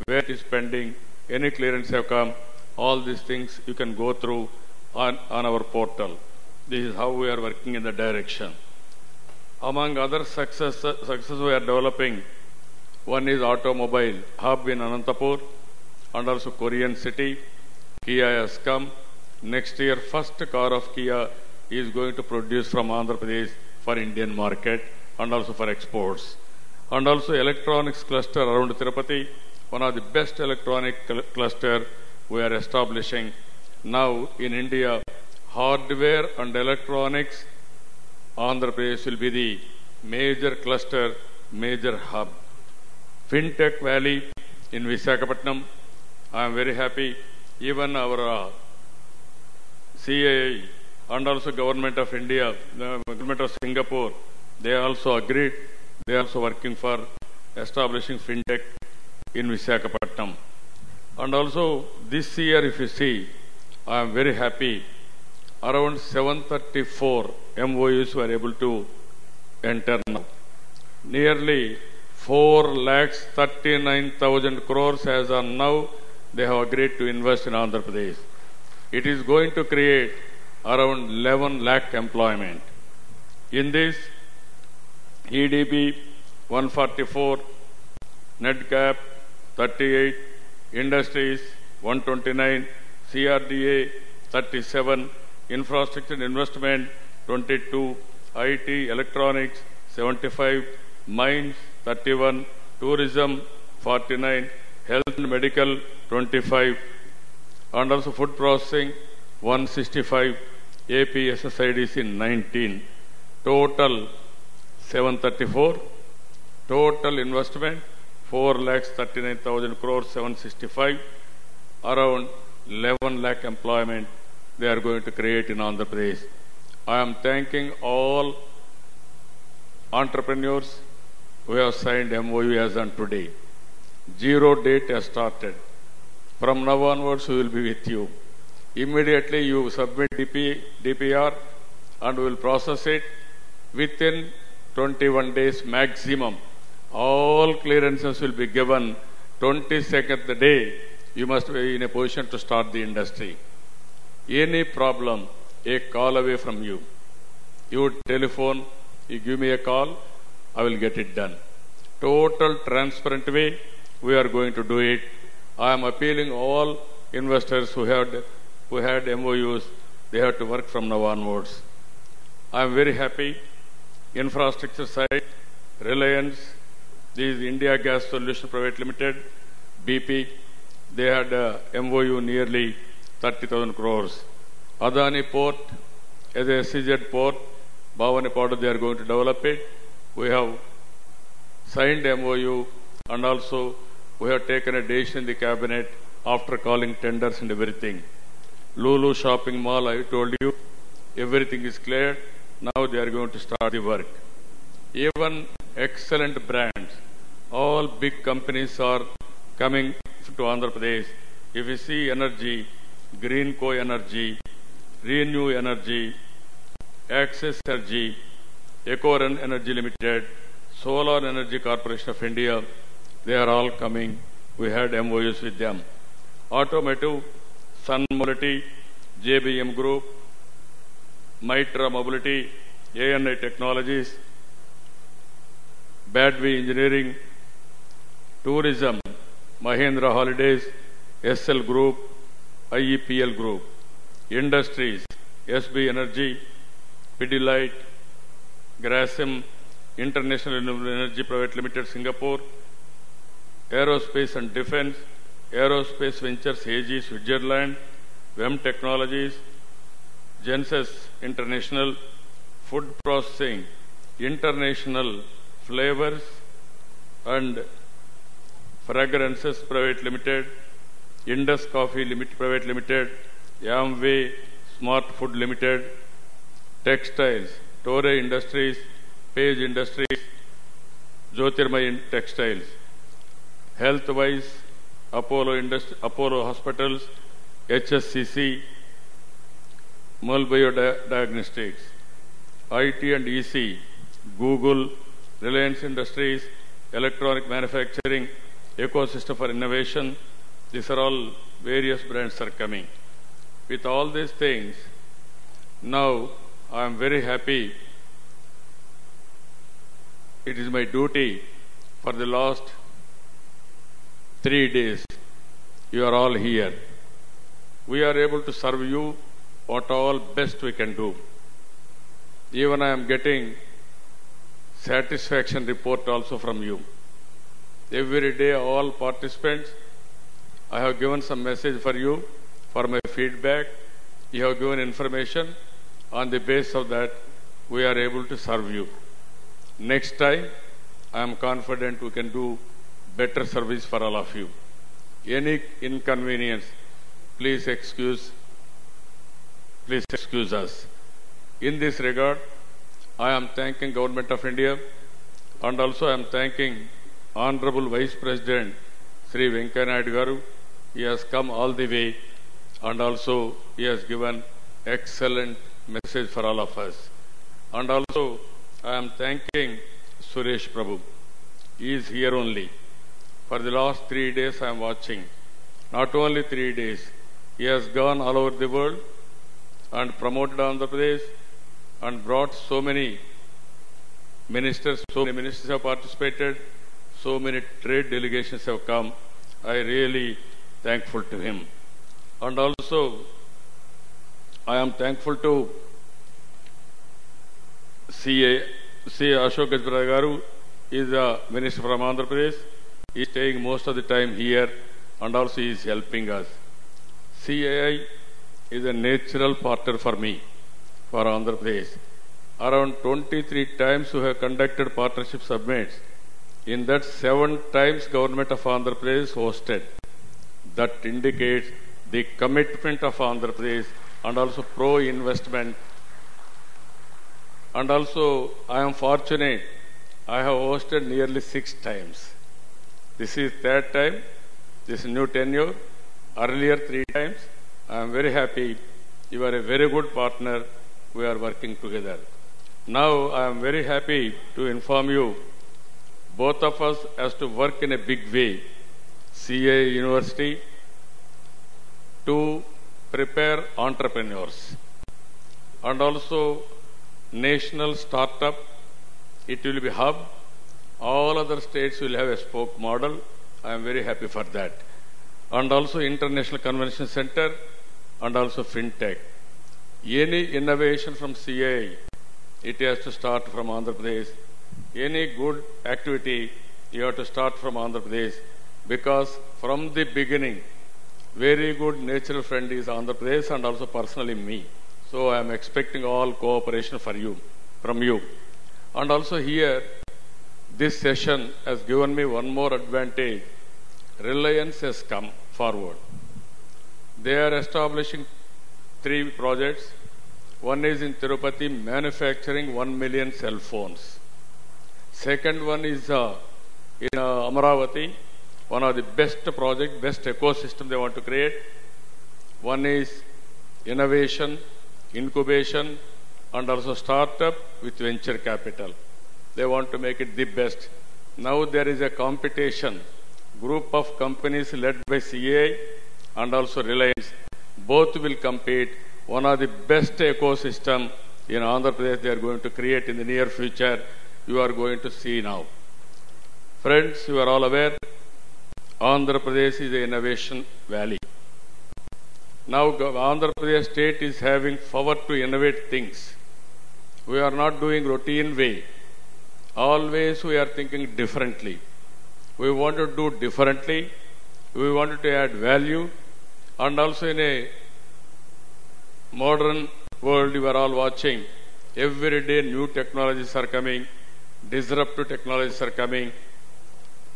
where it is pending, any clearance have come, all these things you can go through on our portal. This is how we are working in the direction. Among other successes we are developing, one is automobile hub in Anantapur and also Korean city. Kia has come. Next year, first car of Kia is going to produce from Andhra Pradesh for Indian market and also for exports. And also electronics cluster around Tirupati, one of the best electronic cluster we are establishing. Now in India, hardware and electronics, Andhra Pradesh will be the major cluster, major hub. FinTech Valley in Visakhapatnam, I am very happy. Even our CII and also Government of India, the Government of Singapore, they also agreed. They are also working for establishing FinTech in Visakhapatnam. And also this year, if you see, I am very happy. Around 734 MOUs were able to enter now. Nearly 4,39,000 crores as on now they have agreed to invest in Andhra Pradesh. It is going to create around 11 lakh employment. In this, EDB 144, NetCap 38, Industries 129, CRDA 37, Infrastructure Investment 22, IT, Electronics 75, Mines 31, Tourism 49, Health and Medical 25, and also Food Processing 165, AP SSIDC 19, total 734, total investment 4,39,000 crores 765, around 11 lakh employment they are going to create in Andhra Pradesh. I am thanking all entrepreneurs who have signed MOU as on today. Zero date has started. From now onwards, we will be with you. Immediately you submit DPR and we will process it within 21 days maximum. All clearances will be given 22nd the day. You must be in a position to start the industry. Any problem, a call away from you. You would telephone, you give me a call, I will get it done. Total transparent way, we are going to do it. I am appealing all investors who had MOUs, they have to work from now onwards. I am very happy. Infrastructure side, Reliance, this is India Gas Solution Private Limited, BP, they had a MOU nearly 30,000 crores. Adani Port, as a SEZ port, Bhavanipadu, they are going to develop it. We have signed MOU and also we have taken a decision in the cabinet after calling tenders and everything. Lulu shopping mall, I told you, everything is cleared. Now they are going to start the work. Even excellent brands, all big companies are coming to Andhra Pradesh. If you see energy, Greenco Energy, Renew Energy, Access Energy, Ecoren Energy Limited, Solar Energy Corporation of India, they are all coming. We had MOUs with them. Automotive, Sun Mobility, JBM Group, Mitra Mobility, ANI Technologies, Badvi Engineering, Tourism, Mahendra Holidays, SL Group, IEPL Group, Industries, SB Energy, Pidilite, Grasim, International Energy Private Limited, Singapore, Aerospace and Defense, Aerospace Ventures AG, Switzerland, WEM Technologies, Genesis International, Food Processing, International Flavors and Fragrances Private Limited, Indus Coffee Private Limited, Amway Smart Food Limited, Textiles, Torre Industries, Page Industries, Jyotirmay Textiles, Health-wise, Apollo Hospitals, HSCC, Mulbio Diagnostics, IT and EC, Google, Reliance Industries, Electronic Manufacturing, Ecosystem for Innovation. These are all various brands are coming. With all these things, now I am very happy. It is my duty for the last 3 days. You are all here. We are able to serve you what all best we can do. Even I am getting satisfaction report also from you. Every day, all participants, I have given some message for you, for my feedback. You have given information. On the basis of that, we are able to serve you. Next time, I am confident we can do better service for all of you. Any inconvenience, please excuse us. In this regard, I am thanking Government of India and also I am thanking Honorable Vice President Sri Venkaiah Naidu Garu. He has come all the way and also he has given excellent message for all of us. And also I am thanking Suresh Prabhu. He is here only. For the last 3 days I am watching. not only 3 days. He has gone all over the world and promoted Andhra Pradesh and brought so many ministers, so many ministers have participated, so many trade delegations have come. I really thankful to him. And also, I am thankful to CA Ashok Gajpati Garu is a minister from Andhra Pradesh. He is staying most of the time here and also he is helping us. CII is a natural partner for me, for Andhra Pradesh. Around 23 times we have conducted partnership summits. In that 7 times government of Andhra Pradesh hosted. That indicates the commitment of Andhra Pradesh and also pro-investment. And also I am fortunate, I have hosted nearly 6 times. This is 3rd time, this is new tenure, earlier 3 times. I am very happy. You are a very good partner. We are working together. Now I am very happy to inform you, both of us has to work in a big way. CII University to prepare entrepreneurs and also national startup. It will be hub. All other states will have a spoke model. I am very happy for that. And also International Convention Center and also FinTech. Any innovation from CII, it has to start from Andhra Pradesh. Any good activity, you have to start from Andhra Pradesh because from the beginning, very good natural friend is Andhra Pradesh and also personally me. So I am expecting all cooperation from you. And also here, this session has given me one more advantage. Reliance has come forward. They are establishing 3 projects. One is in Tirupati, manufacturing 1 million cell phones. Second one is in Amaravati, one of the best project, best ecosystem they want to create. One is innovation, incubation, and also startup with venture capital. They want to make it the best. Now there is a competition, group of companies led by CII and also Reliance. Both will compete. One of the best ecosystem in Andhra Pradesh they are going to create in the near future. You are going to see now. Friends, you are all aware, Andhra Pradesh is the innovation valley. Now Andhra Pradesh state is having power to innovate things. We are not doing routine way. Always we are thinking differently. We want to do differently. We wanted to add value. And also in a modern world you are all watching, every day new technologies are coming, disruptive technologies are coming.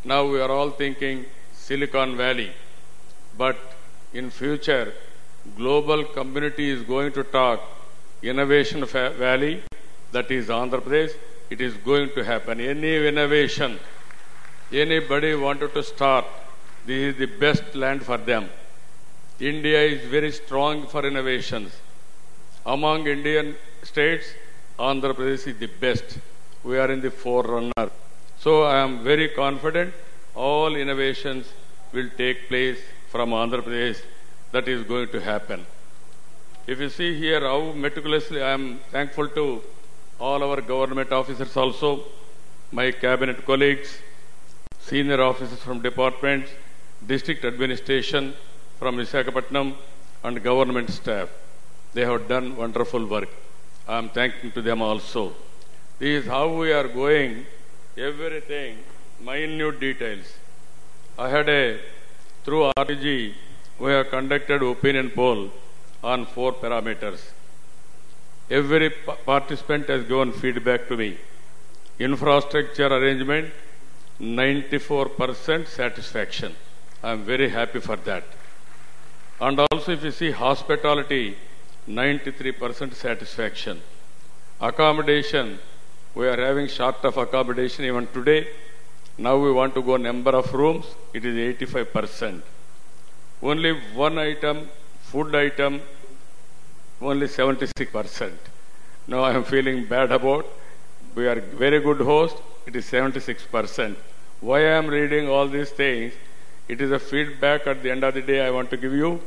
Now we are all thinking Silicon Valley. But in future, global community is going to talk Innovation Valley, that is Andhra Pradesh. It is going to happen. Any innovation, anybody wanted to start, this is the best land for them. India is very strong for innovations. Among Indian states, Andhra Pradesh is the best. We are in the forerunner. So I am very confident all innovations will take place from Andhra Pradesh. That is going to happen. If you see here how meticulously, I am thankful to all our government officers also, my cabinet colleagues, senior officers from departments, district administration from Visakhapatnam and government staff. They have done wonderful work. I am thanking to them also. This is how we are going, everything, minute details. I had through RTG, we have conducted opinion poll on 4 parameters. Every participant has given feedback to me. Infrastructure arrangement, 94% satisfaction. I am very happy for that. And also if you see hospitality, 93% satisfaction. Accommodation, we are having short of accommodation even today. Now we want to go number of rooms, it is 85%. Only one item, food item, only 76%. Now I am feeling bad about. We are very good host, it is 76%. Why I am reading all these things? It is a feedback at the end of the day I want to give you.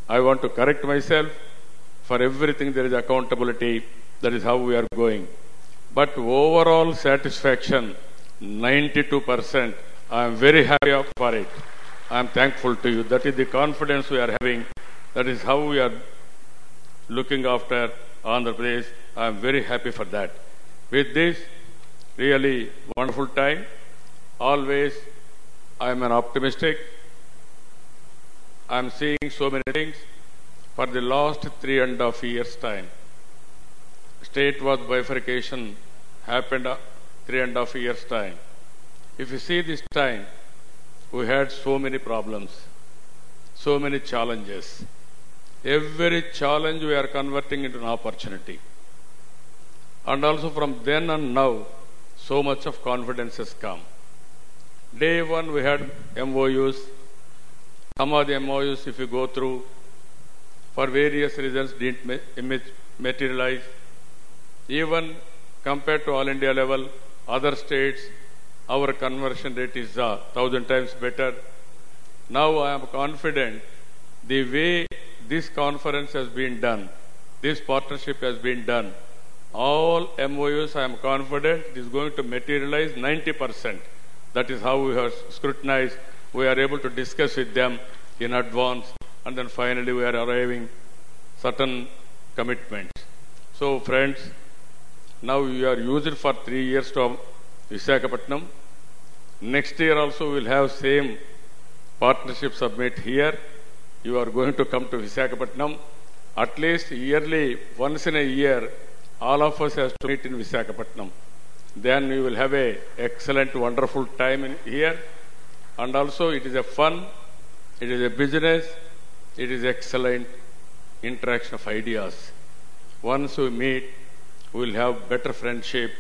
I want to correct myself. For everything there is accountability. That is how we are going. But overall satisfaction, 92%. I am very happy for it. I am thankful to you. That is the confidence we are having. That is how we are looking after Andhra Pradesh. I am very happy for that. With this, really wonderful time. Always, I am an optimistic. I am seeing so many things. For the last 3.5 years' time, state was bifurcation happened 3.5 years' time. If you see this time, we had so many problems, so many challenges. Every challenge we are converting into an opportunity. And also from then and now, so much of confidence has come. Day one we had MOUs. Some of the MOUs, if you go through, for various reasons didn't materialize. Even compared to all India level, other states, our conversion rate is 1,000 times better. Now I am confident the way this conference has been done, this partnership has been done, all MOUs I am confident is going to materialize 90%. That is how we have scrutinized. We are able to discuss with them in advance, and then finally we are arriving certain commitments. So friends, now you are used for 3 years to Visakhapatnam. Next year also we will have same partnership summit here. You are going to come to Visakhapatnam. At least yearly, once in a year, all of us has to meet in Visakhapatnam. Then we will have a excellent, wonderful time in here. And also it is a fun, it is a business, it is excellent interaction of ideas. Once we meet, we will have better friendship,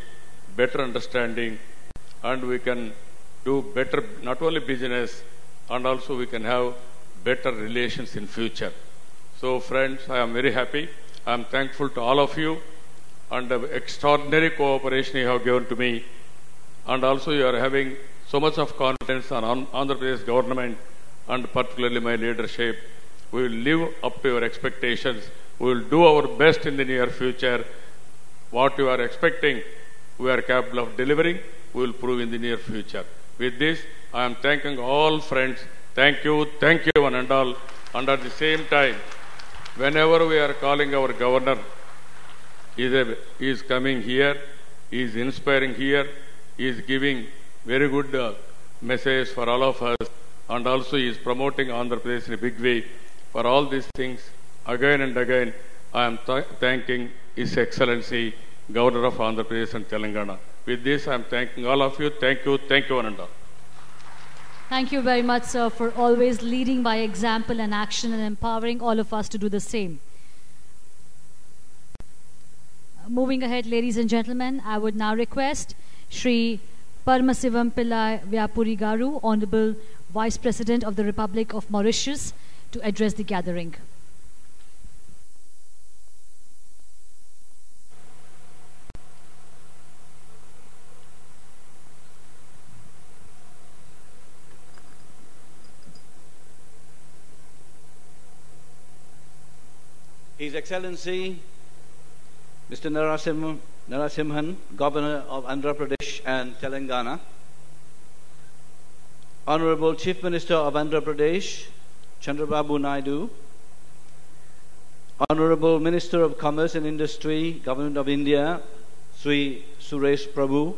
better understanding, and we can do better, not only business, and also we can have better relations in future. So friends, I am very happy. I am thankful to all of you and the extraordinary cooperation you have given to me. And also you are having so much of confidence on Andhra Pradesh government and particularly my leadership. We will live up to your expectations. We will do our best in the near future. What you are expecting, we are capable of delivering. We will prove in the near future. With this, I am thanking all friends. Thank you one and all. And at the same time, whenever we are calling our governor, he is coming here, he is inspiring here, he is giving very good message for all of us, and also he is promoting Andhra Pradesh in a big way. For all these things, again and again, I am thanking His Excellency, Governor of Andhra Pradesh and Telangana. With this, I am thanking all of you. Thank you one and all. Thank you very much, sir, for always leading by example and action and empowering all of us to do the same. Moving ahead, ladies and gentlemen, I would now request Shri Paramasivam Pillai Vyapuri Garu, Honorable Vice President of the Republic of Mauritius, to address the gathering. His Excellency Mr. Narasimhan, Governor of Andhra Pradesh and Telangana, Honorable Chief Minister of Andhra Pradesh, Chandrababu Naidu, Honorable Minister of Commerce and Industry, Government of India, Sri Suresh Prabhu,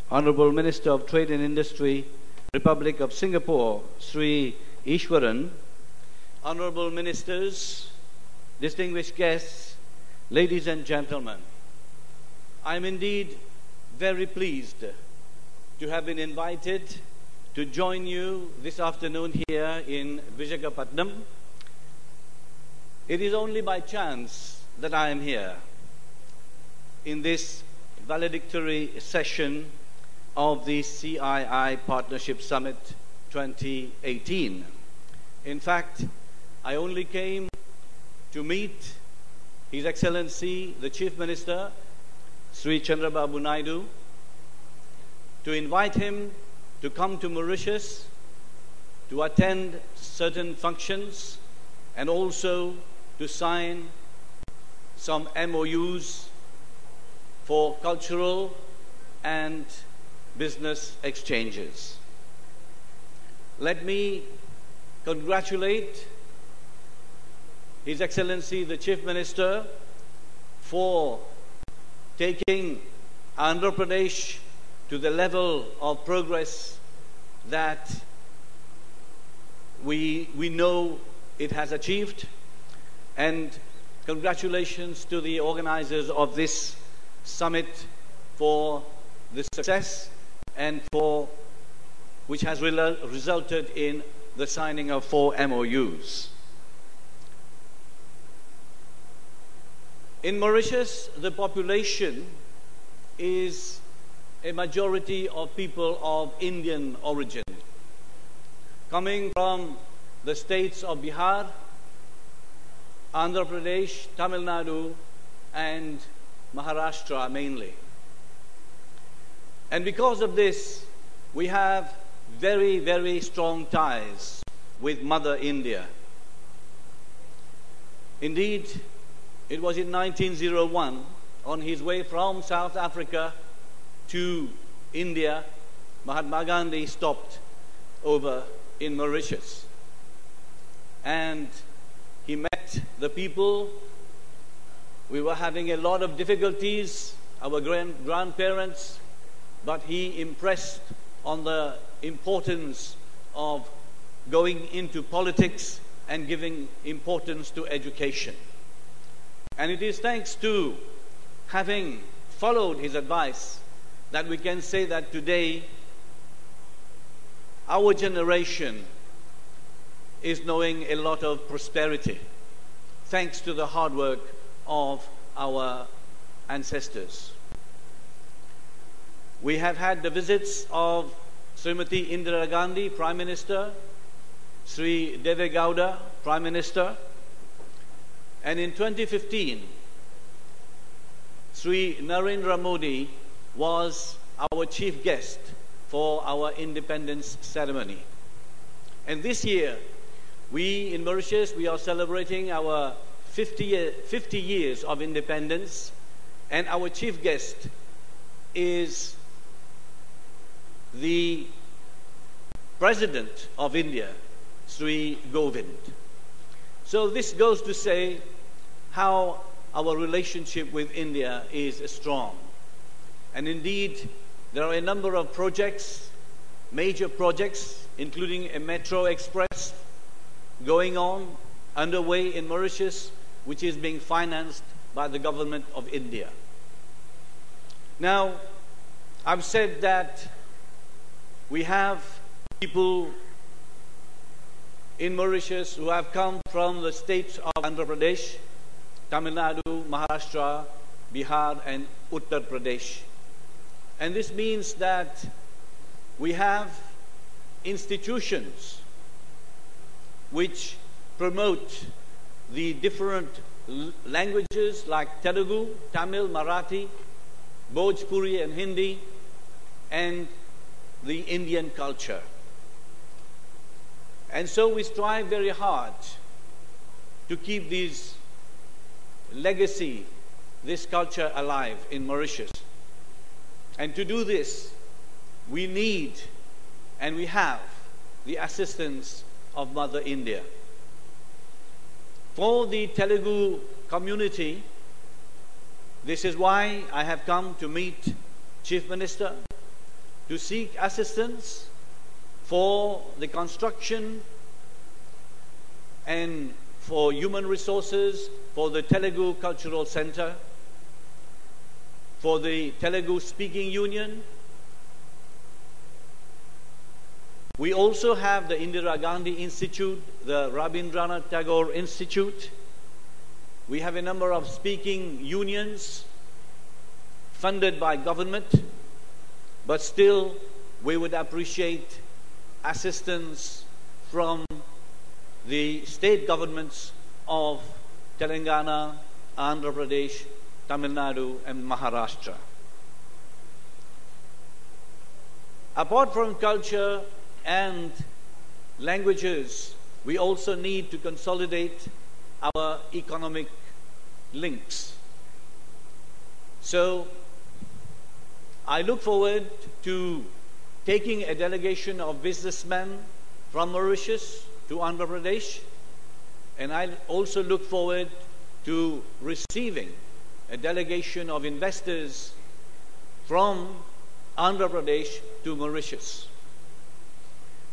Honorable Minister of Trade and Industry, Republic of Singapore, Sri Ishwaran, Honorable Ministers, distinguished guests, ladies and gentlemen, I am indeed very pleased to have been invited to join you this afternoon here in Visakhapatnam. It is only by chance that I am here in this valedictory session of the CII Partnership Summit 2018. In fact, I only came to meet His Excellency, the Chief Minister, Sri Chandrababu Naidu, to invite him to come to Mauritius to attend certain functions and also to sign some MOUs for cultural and business exchanges. Let me congratulate His Excellency the Chief Minister for taking Andhra Pradesh to the level of progress that we know it has achieved, and congratulations to the organizers of this summit for the success and for which has resulted in the signing of 4 MOUs. In Mauritius, the population is a majority of people of Indian origin, coming from the states of Bihar, Andhra Pradesh, Tamil Nadu, and Maharashtra mainly. And because of this, we have very, very strong ties with Mother India. Indeed, it was in 1901, on his way from South Africa to India, Mahatma Gandhi stopped over in Mauritius. And he met the people. We were having a lot of difficulties, our grandparents, but he impressed on the importance of going into politics and giving importance to education. And it is thanks to having followed his advice that we can say that today our generation is knowing a lot of prosperity, thanks to the hard work of our ancestors. We have had the visits of Srimati Indira Gandhi, Prime Minister, Sri Deve Gowda, Prime Minister, and in 2015, Sri Narendra Modi was our chief guest for our independence ceremony. And this year, we in Mauritius, we are celebrating our 50 years of independence, and our chief guest is the President of India, Sri Govind. So this goes to say how our relationship with India is strong. And indeed, there are a number of projects, major projects, including a metro express going on, underway in Mauritius, which is being financed by the government of India. Now, I've said that we have people in Mauritius who have come from the states of Andhra Pradesh, Tamil Nadu, Maharashtra, Bihar, and Uttar Pradesh. And this means that we have institutions which promote the different languages like Telugu, Tamil, Marathi, Bhojpuri and Hindi, and the Indian culture. And so we strive very hard to keep this legacy, this culture alive in Mauritius. And to do this, we need and we have the assistance of Mother India. For the Telugu community, this is why I have come to meet Chief Minister to seek assistance for the construction and for human resources for the Telugu Cultural Center, for the Telugu Speaking Union. We also have the Indira Gandhi Institute, the Rabindranath Tagore Institute. We have a number of speaking unions funded by government, but still we would appreciate assistance from the state governments of Telangana, Andhra Pradesh, Tamil Nadu, and Maharashtra. Apart from culture and languages, we also need to consolidate our economic links. So I look forward to taking a delegation of businessmen from Mauritius to Andhra Pradesh, and I also look forward to receiving a delegation of investors from Andhra Pradesh to Mauritius.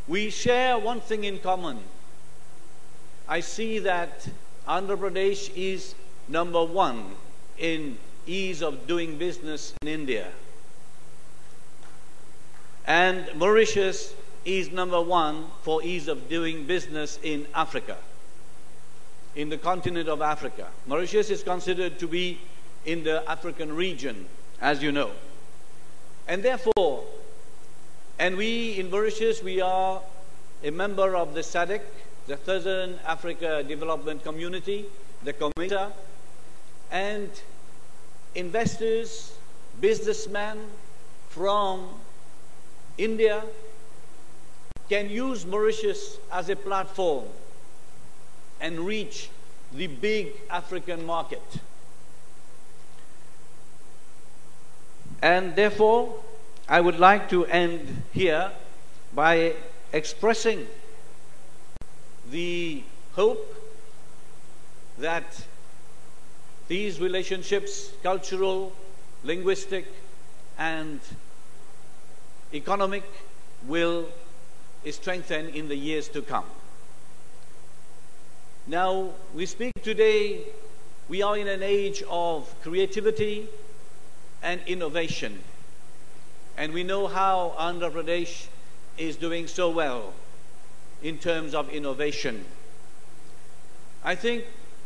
We share one thing in common. I see that Andhra Pradesh is number one in ease of doing business in India. And Mauritius is number one for ease of doing business in Africa, in the continent of Africa. Mauritius is considered to be in the African region, as you know. And therefore, and we in Mauritius, we are a member of the SADC, the Southern Africa Development Community, the COMESA, and investors, businessmen from India can use Mauritius as a platform and reach the big African market. And therefore, I would like to end here by expressing the hope that these relationships, cultural, linguistic, and economic, will strengthen in the years to come. Now, we speak today, we are in an age of creativity and innovation. And we know how Andhra Pradesh is doing so well in terms of innovation. I think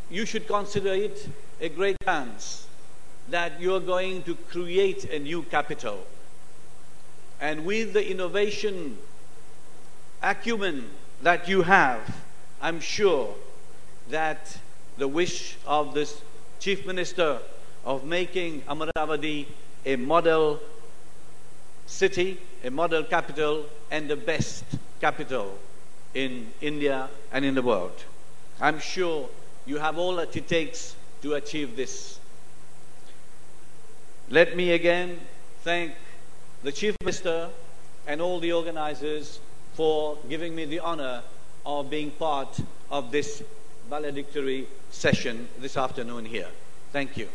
you should consider it a great chance that you're going to create a new capital. And with the innovation acumen that you have, I'm sure that the wish of this Chief Minister of making Amaravati a model city, a model capital, and the best capital in India and in the world. I'm sure you have all that it takes to achieve this. Let me again thank the Chief Minister and all the organizers for giving me the honor of being part of this valedictory session this afternoon here. Thank you.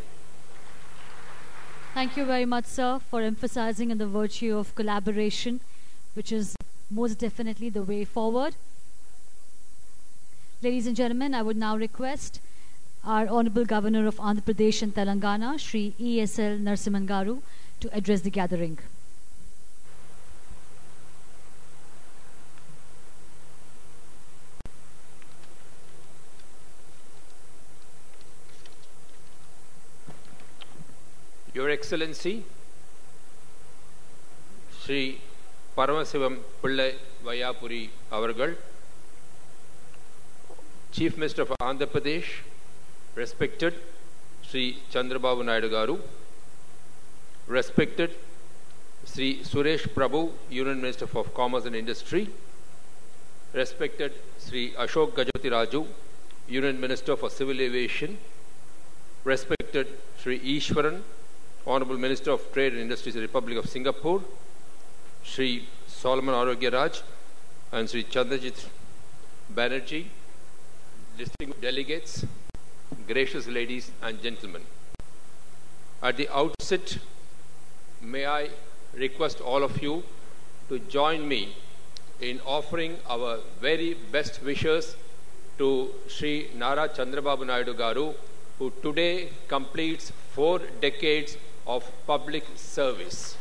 Thank you very much, sir, for emphasizing on the virtue of collaboration, which is most definitely the way forward. Ladies and gentlemen, I would now request our Honorable Governor of Andhra Pradesh and Telangana, Shri E.S.L. Narasimhan Garu, to address the gathering. Your Excellency, Sri Paramasivam Pillai Vayapuri Avargal, Chief Minister of Andhra Pradesh, respected Sri Chandrababu Naidu Garu, respected Sri Suresh Prabhu, Union Minister of Commerce and Industry, respected Sri Ashok Gajapati Raju, Union Minister for Civil Aviation, respected Sri Ishwaran, Honorable Minister of Trade and Industries of the Republic of Singapore, Sri Solomon Arogya Raj, and Sri Chandrajit Banerjee, distinguished delegates, gracious ladies and gentlemen. At the outset, may I request all of you to join me in offering our very best wishes to Sri Nara Chandrababu Naidu Garu, who today completes 4 decades of public service.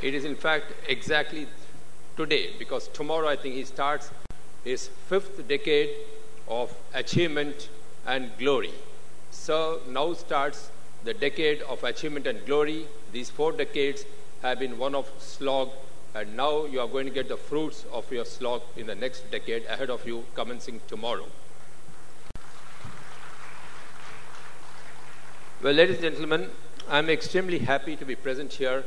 It is in fact exactly today, because tomorrow I think he starts his 5th decade of achievement and glory. So now starts the decade of achievement and glory. These 4 decades have been one of slog, and now you are going to get the fruits of your slog in the next decade ahead of you, commencing tomorrow. Well, ladies and gentlemen, I'm extremely happy to be present here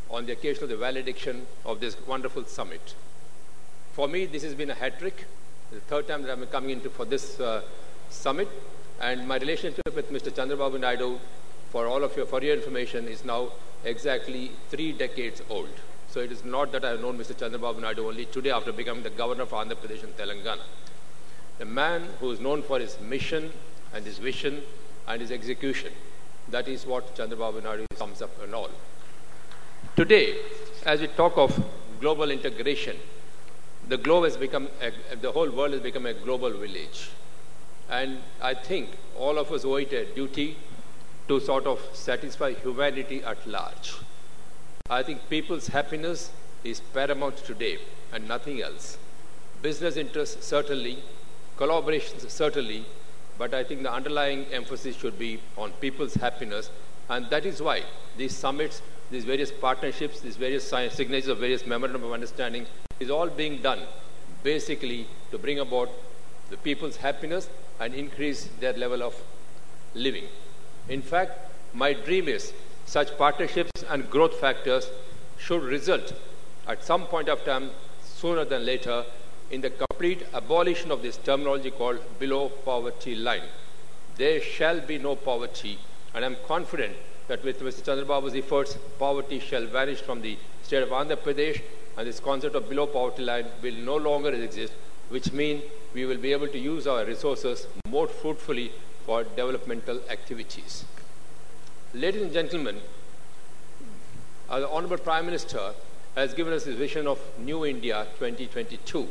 on the occasion of the valediction of this wonderful summit. For me, this has been a hat trick. The third time that I'm coming into for this summit, and my relationship with Mr. Chandrababu Naidu, for your information, is now exactly 3 decades old. So it is not that I have known Mr. Chandrababu Naidu only today after becoming the governor of Andhra Pradesh and Telangana. The man who is known for his mission and his vision and his execution. That is what Chandrababu Naidu sums up and all. Today, as we talk of global integration, the whole world has become a global village. And I think all of us owe it a duty to sort of satisfy humanity at large. I think people's happiness is paramount today and nothing else. Business interests certainly, collaborations certainly, but I think the underlying emphasis should be on people's happiness, and that is why these summits, these various partnerships, these various signatures of various memorandum of understanding is all being done basically to bring about the people's happiness and increase their level of living. In fact, my dream is such partnerships and growth factors should result at some point of time, sooner than later, in the complete abolition of this terminology called below poverty line. There shall be no poverty, and I'm confident that with Mr. Chandrababu's efforts, poverty shall vanish from the state of Andhra Pradesh, and this concept of below poverty line will no longer exist, which means we will be able to use our resources more fruitfully for developmental activities. Ladies and gentlemen, the Honorable Prime Minister has given us his vision of New India 2022.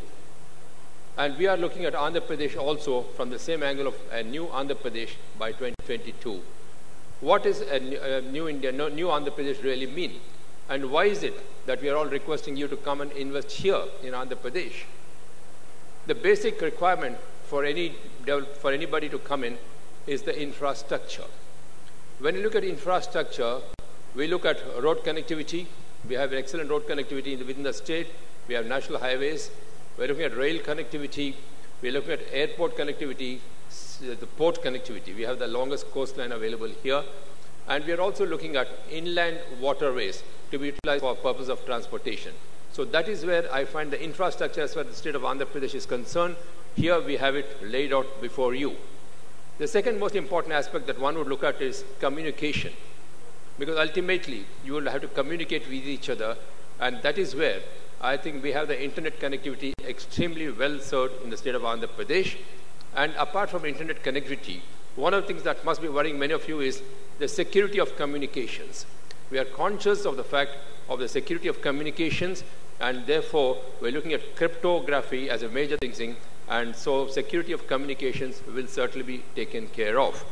And we are looking at Andhra Pradesh also from the same angle of a new Andhra Pradesh by 2022. What is a new India, new Andhra Pradesh really mean? And why is it that we are all requesting you to come and invest here in Andhra Pradesh? The basic requirement for anybody to come in is the infrastructure. When you look at infrastructure, we look at road connectivity. We have excellent road connectivity within the state. We have national highways. We're looking at rail connectivity. We're looking at airport connectivity, the port connectivity. We have the longest coastline available here. And we are also looking at inland waterways to be utilized for purpose of transportation. So that is where I find the infrastructure as far as the state of Andhra Pradesh is concerned. Here we have it laid out before you. The second most important aspect that one would look at is communication. Because ultimately, you will have to communicate with each other, and that is where I think we have the internet connectivity extremely well served in the state of Andhra Pradesh. And apart from internet connectivity, one of the things that must be worrying many of you is the security of communications. We are conscious of the fact of the security of communications, and therefore we're looking at cryptography as a major thing, and so security of communications will certainly be taken care of.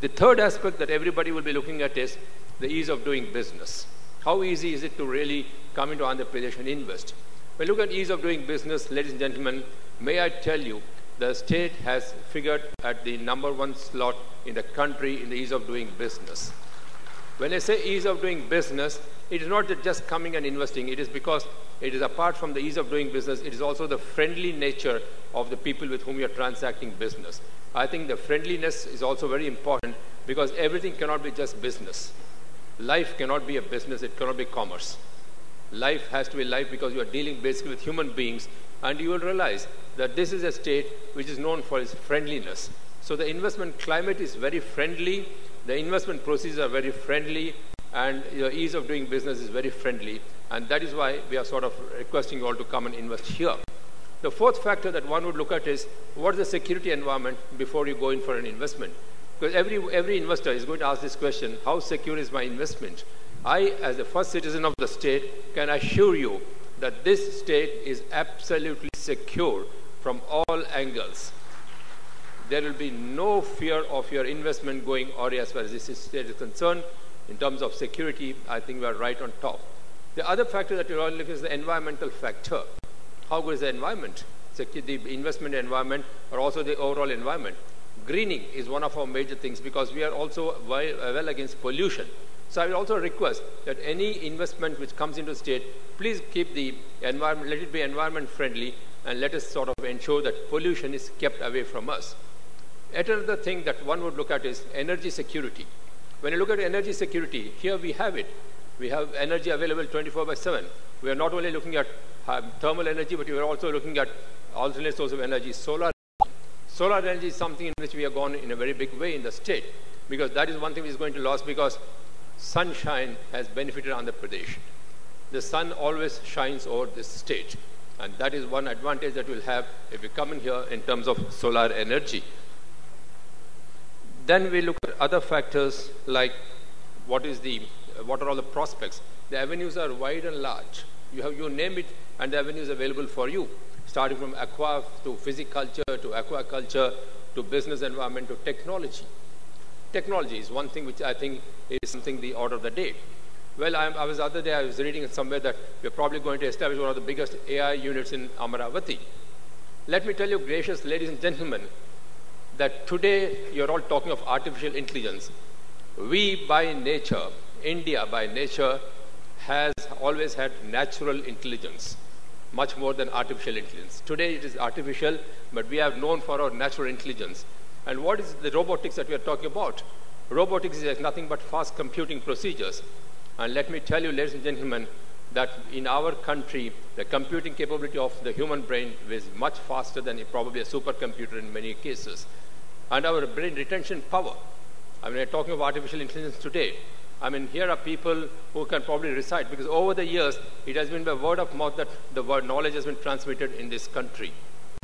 The third aspect that everybody will be looking at is the ease of doing business. How easy is it to really come into Andhra Pradesh and invest? When you look at ease of doing business, ladies and gentlemen, may I tell you, the state has figured at the #1 slot in the country in the ease of doing business. When I say ease of doing business, it is not just coming and investing. It is because it is apart from the ease of doing business, it is also the friendly nature of the people with whom you are transacting business. I think the friendliness is also very important because everything cannot be just business. Life cannot be a business, it cannot be commerce. Life has to be life because you are dealing basically with human beings, and you will realize that this is a state which is known for its friendliness. So the investment climate is very friendly, the investment procedures are very friendly, and the ease of doing business is very friendly, and that is why we are sort of requesting you all to come and invest here. The fourth factor that one would look at is what is the security environment before you go in for an investment. Because every investor is going to ask this question, how secure is my investment? I, as the first citizen of the state, can assure you that this state is absolutely secure from all angles. There will be no fear of your investment going awry as far as this state is concerned. In terms of security, I think we are right on top. The other factor that you all look at is the environmental factor. How good is the environment? The investment environment or also the overall environment. Greening is one of our major things because we are also well against pollution. So I will also request that any investment which comes into the state, please keep the environment, let it be environment friendly, and let us sort of ensure that pollution is kept away from us. Yet another thing that one would look at is energy security. When you look at energy security, here we have it. We have energy available 24/7. We are not only looking at thermal energy, but we are also looking at alternate source of energy, solar. Solar energy is something in which we have gone in a very big way in the state, because that is one thing which is going to lose, because sunshine has benefited Andhra Pradesh. The sun always shines over this state, and that is one advantage that we'll have if we come in here in terms of solar energy. Then we look at other factors like what are all the prospects. The avenues are wide and large. You name it, and the avenues available for you, starting from aqua to physiculture to aquaculture to business environment to technology. Technology is one thing which I think is something the order of the day. Well, the other day I was reading somewhere that we're probably going to establish one of the biggest AI units in Amaravati. Let me tell you, gracious ladies and gentlemen, that today you're all talking of artificial intelligence. We by nature, India by nature, has always had natural intelligence, much more than artificial intelligence. Today it is artificial, but we have known for our natural intelligence. And what is the robotics that we are talking about? Robotics is nothing but fast computing procedures. And let me tell you, ladies and gentlemen, that in our country, the computing capability of the human brain is much faster than probably a supercomputer in many cases. And our brain retention power. I mean, we're talking of artificial intelligence today. I mean, here are people who can probably recite, because over the years, it has been by word of mouth that the word knowledge has been transmitted in this country.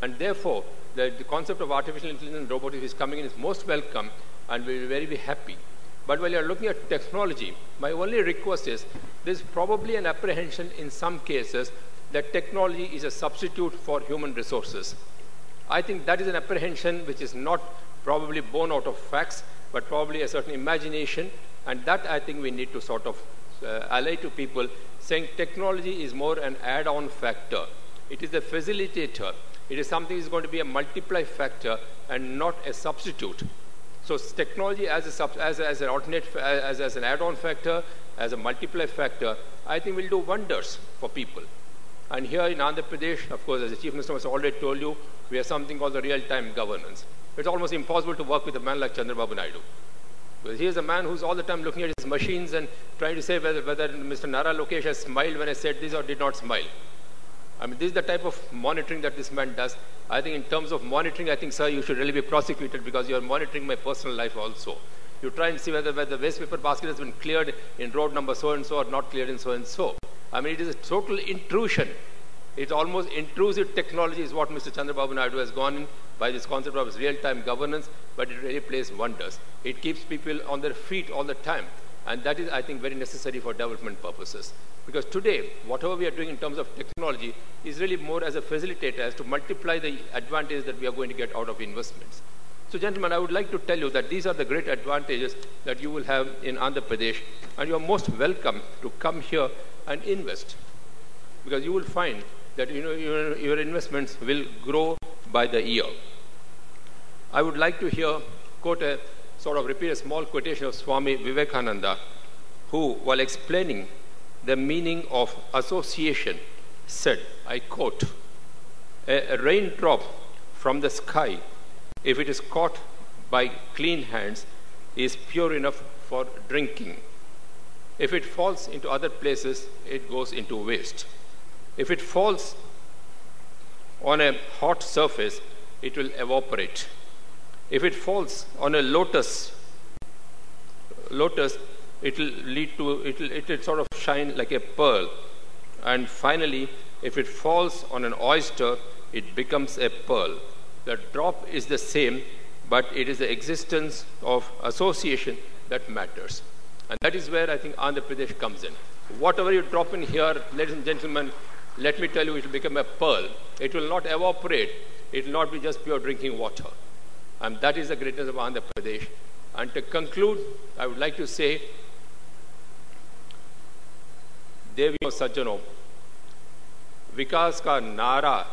And therefore, the concept of artificial intelligence and robotics is coming in is most welcome, and we'll be very happy. But while you're looking at technology, my only request is, there's probably an apprehension in some cases that technology is a substitute for human resources. I think that is an apprehension which is not probably born out of facts, but probably a certain imagination, and that I think we need to sort of allay to people, saying technology is more an add-on factor. It is a facilitator. It is something that is going to be a multiply factor and not a substitute. So technology as an alternate, as an add-on factor, as a multiply factor, I think will do wonders for people. And here in Andhra Pradesh, of course, as the Chief Minister has already told you, we have something called the real-time governance. It's almost impossible to work with a man like Chandrababu Naidu. Because he is a man who's all the time looking at his machines and trying to say whether Mr. Nara Lokesh has smiled when I said this or did not smile. I mean, this is the type of monitoring that this man does. I think in terms of monitoring, I think, sir, you should really be prosecuted, because you are monitoring my personal life also. You try and see whether the waste paper basket has been cleared in road number so-and-so or not cleared in so-and-so. I mean, it is a total intrusion. It's almost intrusive technology is what Mr. Chandrababu Naidu has gone in by this concept of real-time governance, but it really plays wonders. It keeps people on their feet all the time. And that is, I think, very necessary for development purposes. Because today, whatever we are doing in terms of technology is really more as a facilitator, as to multiply the advantage that we are going to get out of investments. So, gentlemen, I would like to tell you that these are the great advantages that you will have in Andhra Pradesh, and you are most welcome to come here and invest. Because you will find that your investments will grow by the year. I would like to repeat a small quotation of Swami Vivekananda, who, while explaining the meaning of association, said, I quote, a raindrop from the sky, if it is caught by clean hands, is pure enough for drinking. If it falls into other places, it goes into waste. If it falls on a hot surface, it will evaporate. If it falls on a lotus, it will sort of shine like a pearl. And finally, if it falls on an oyster, it becomes a pearl. The drop is the same, but it is the existence of association that matters. And that is where I think Andhra Pradesh comes in. Whatever you drop in here, ladies and gentlemen, let me tell you, it will become a pearl. It will not evaporate. It will not be just pure drinking water. And that is the greatness of Andhra Pradesh. And to conclude, I would like to say, Deviyo Sajjano, Vikas ka Nara,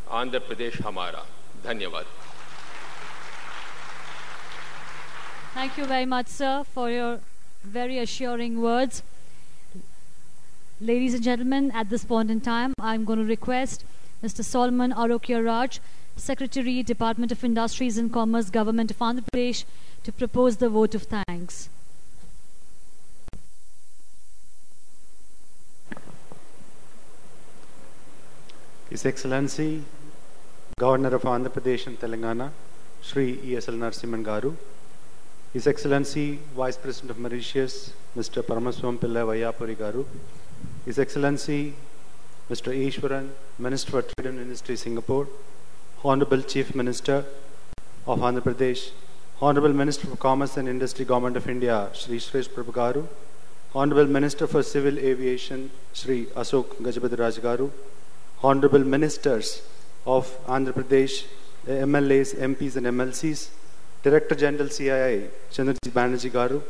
Andhra Pradesh Hamara. Dhanyavad. Thank you very much, sir, for your very assuring words. Ladies and gentlemen, at this point in time, I'm going to request Mr. Solomon Arokia Raj, Secretary, Department of Industries and Commerce, Government of Andhra Pradesh, to propose the vote of thanks. His Excellency, Governor of Andhra Pradesh and Telangana, Shri E.S.L. Narasimhan Garu, His Excellency, Vice President of Mauritius, Mr. Paramaswam Pillai Vayapuri Garu, His Excellency, Mr. Ishwaran, Minister for Trade and Industry, Singapore, Honorable Chief Minister of Andhra Pradesh, Honorable Minister for Commerce and Industry, Government of India, Shri Suresh Prabhu Garu, Honorable Minister for Civil Aviation, Shri Ashok Gajapati Raj Garu, Honorable Ministers of Andhra Pradesh, MLAs, MPs and MLCs, Director General CII, Chandrajit Banerjee Garu,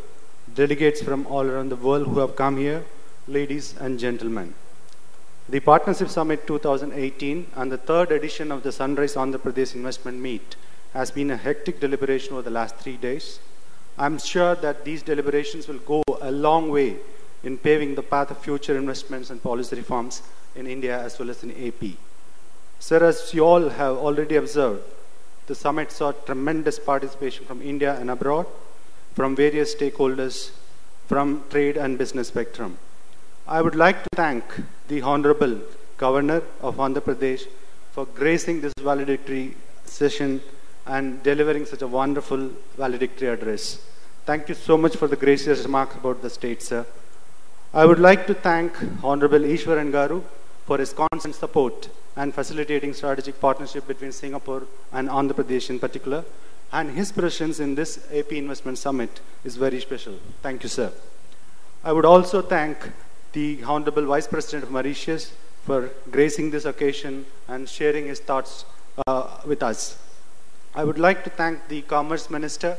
delegates from all around the world who have come here, ladies and gentlemen. The Partnership Summit 2018 and the third edition of the Sunrise Andhra Pradesh Investment Meet has been a hectic deliberation over the last 3 days. I'm sure that these deliberations will go a long way in paving the path of future investments and policy reforms in India as well as in AP. Sir, as you all have already observed, the summit saw tremendous participation from India and abroad, from various stakeholders, from trade and business spectrum. I would like to thank the Honorable Governor of Andhra Pradesh for gracing this valedictory session and delivering such a wonderful valedictory address. Thank you so much for the gracious remarks about the state, sir. I would like to thank Honorable Ishwaran Garu for his constant support and facilitating strategic partnership between Singapore and Andhra Pradesh in particular, and his presence in this AP Investment Summit is very special. Thank you, sir. I would also thank the Honorable Vice President of Mauritius for gracing this occasion and sharing his thoughts with us. I would like to thank the Commerce Minister.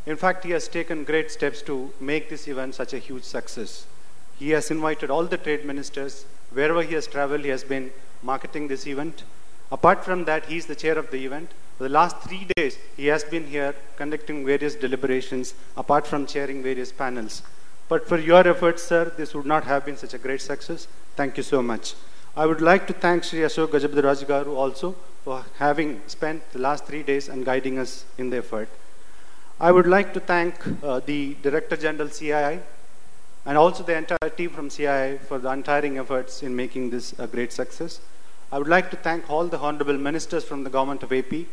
In fact, he has taken great steps to make this event such a huge success. He has invited all the trade ministers. Wherever he has traveled, he has been marketing this event. Apart from that, he is the chair of the event. For the last 3 days, he has been here conducting various deliberations, apart from chairing various panels. But for your efforts, sir, this would not have been such a great success. Thank you so much. I would like to thank Shri Ashok Gajapati Raj Garu also for having spent the last 3 days and guiding us in the effort. I would like to thank the Director General CII and also the entire team from CII for the untiring efforts in making this a great success. I would like to thank all the Honorable Ministers from the Government of AP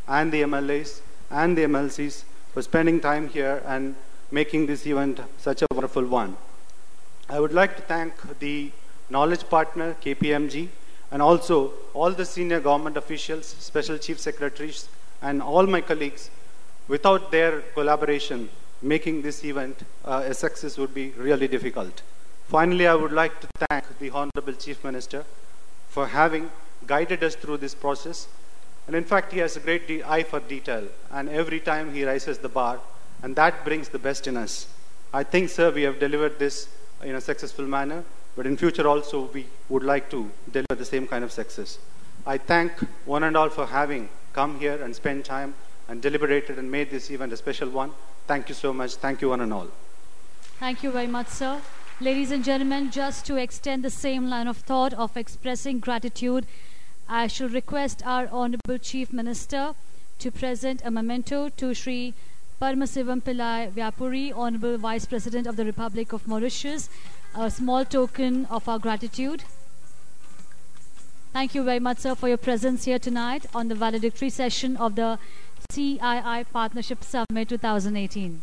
and the MLAs and the MLCs for spending time here and making this event such a wonderful one. I would like to thank the knowledge partner, KPMG, and also all the senior government officials, special chief secretaries, and all my colleagues. Without their collaboration, making this event a success would be really difficult. Finally, I would like to thank the Honorable Chief Minister for having guided us through this process. And in fact, he has a great eye for detail, and every time he raises the bar, and that brings the best in us. I think, sir, we have delivered this in a successful manner, but in future also we would like to deliver the same kind of success. I thank one and all for having come here and spent time and deliberated and made this event a special one. Thank you so much. Thank you one and all. Thank you very much, sir. Ladies and gentlemen, just to extend the same line of thought of expressing gratitude, I shall request our Honorable Chief Minister to present a memento to Shri Paramasivam Pillai Vyapuri, Honorable Vice President of the Republic of Mauritius, a small token of our gratitude. Thank you very much, sir, for your presence here tonight on the valedictory session of the CII Partnership Summit 2018.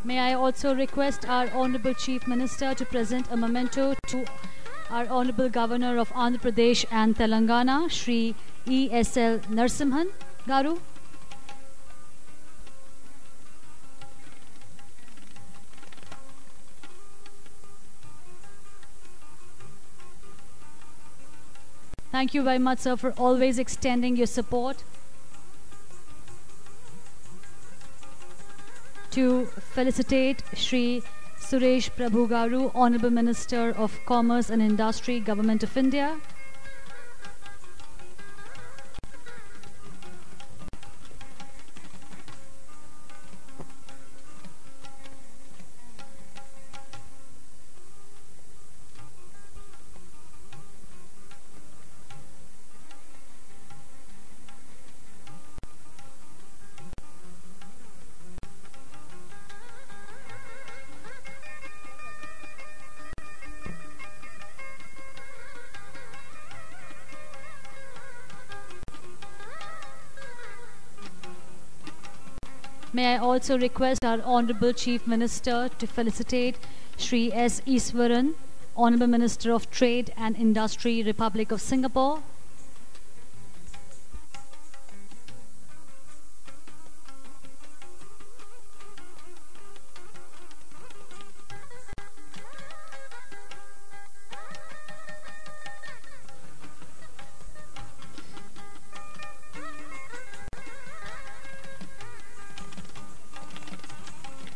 May I also request our Honorable Chief Minister to present a memento to our Honorable Governor of Andhra Pradesh and Telangana, Shri E.S.L. Narasimhan Garu. Thank you very much, sir, for always extending your support. To felicitate Shri Suresh Prabhu Garu, Honorable Minister of Commerce and Industry, Government of India. May I also request our Honorable Chief Minister to felicitate Shri S. Iswaran, Honorable Minister of Trade and Industry, Republic of Singapore.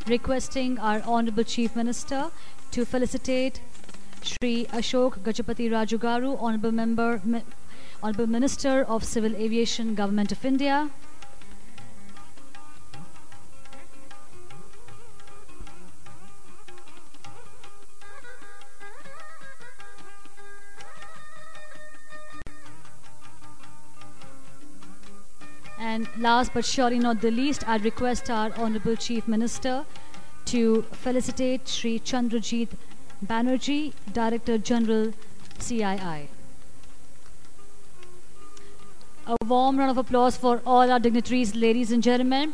Requesting our Honorable Chief Minister to felicitate Shri Ashok Gajapati Raju Garu, Honorable Minister of Civil Aviation, Government of India. And last but surely not the least, I request our Honorable Chief Minister to felicitate Shri Chandrajit Banerjee, Director General, CII. A warm round of applause for all our dignitaries, ladies and gentlemen.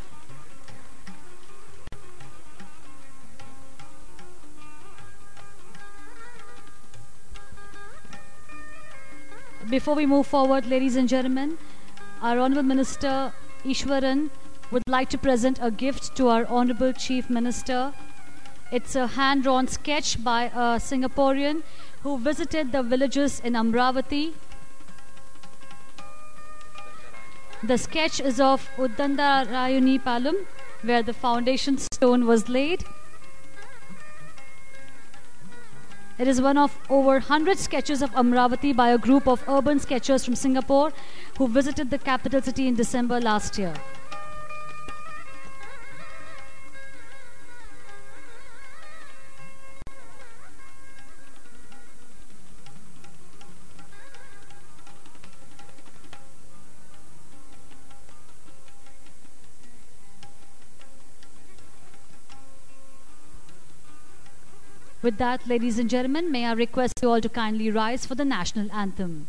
Before we move forward, ladies and gentlemen, our Honorable Minister Ishwaran would like to present a gift to our Honorable Chief Minister. It's a hand-drawn sketch by a Singaporean who visited the villages in Amravati. The sketch is of Uddandarayuni Palam, where the foundation stone was laid. It is one of over 100 sketches of Amravati by a group of urban sketchers from Singapore who visited the capital city in December last year. With that, ladies and gentlemen, may I request you all to kindly rise for the national anthem.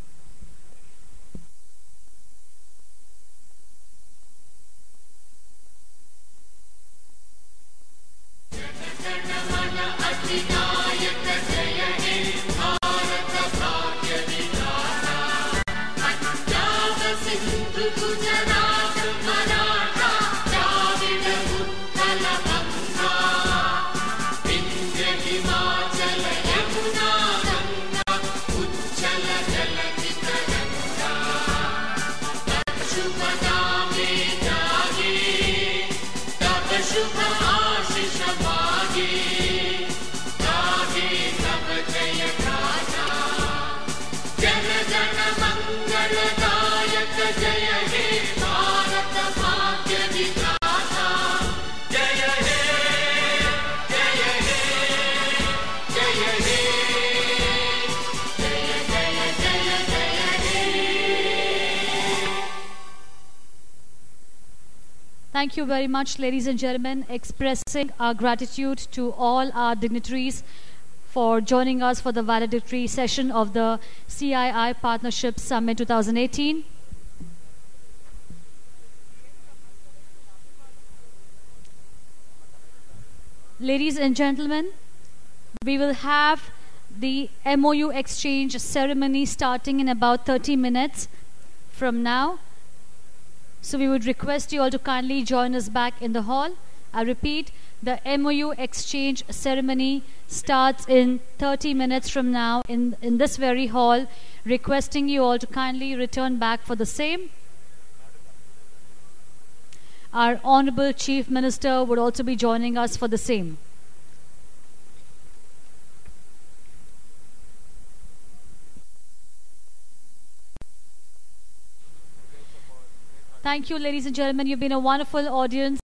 Thank you very much, ladies and gentlemen, expressing our gratitude to all our dignitaries for joining us for the valedictory session of the CII Partnership Summit 2018. Ladies and gentlemen, we will have the MOU exchange ceremony starting in about 30 minutes from now. So we would request you all to kindly join us back in the hall. I repeat, the MOU exchange ceremony starts in 30 minutes from now in this very hall, requesting you all to kindly return back for the same. Our Honorable Chief Minister would also be joining us for the same. Thank you, ladies and gentlemen. You've been a wonderful audience.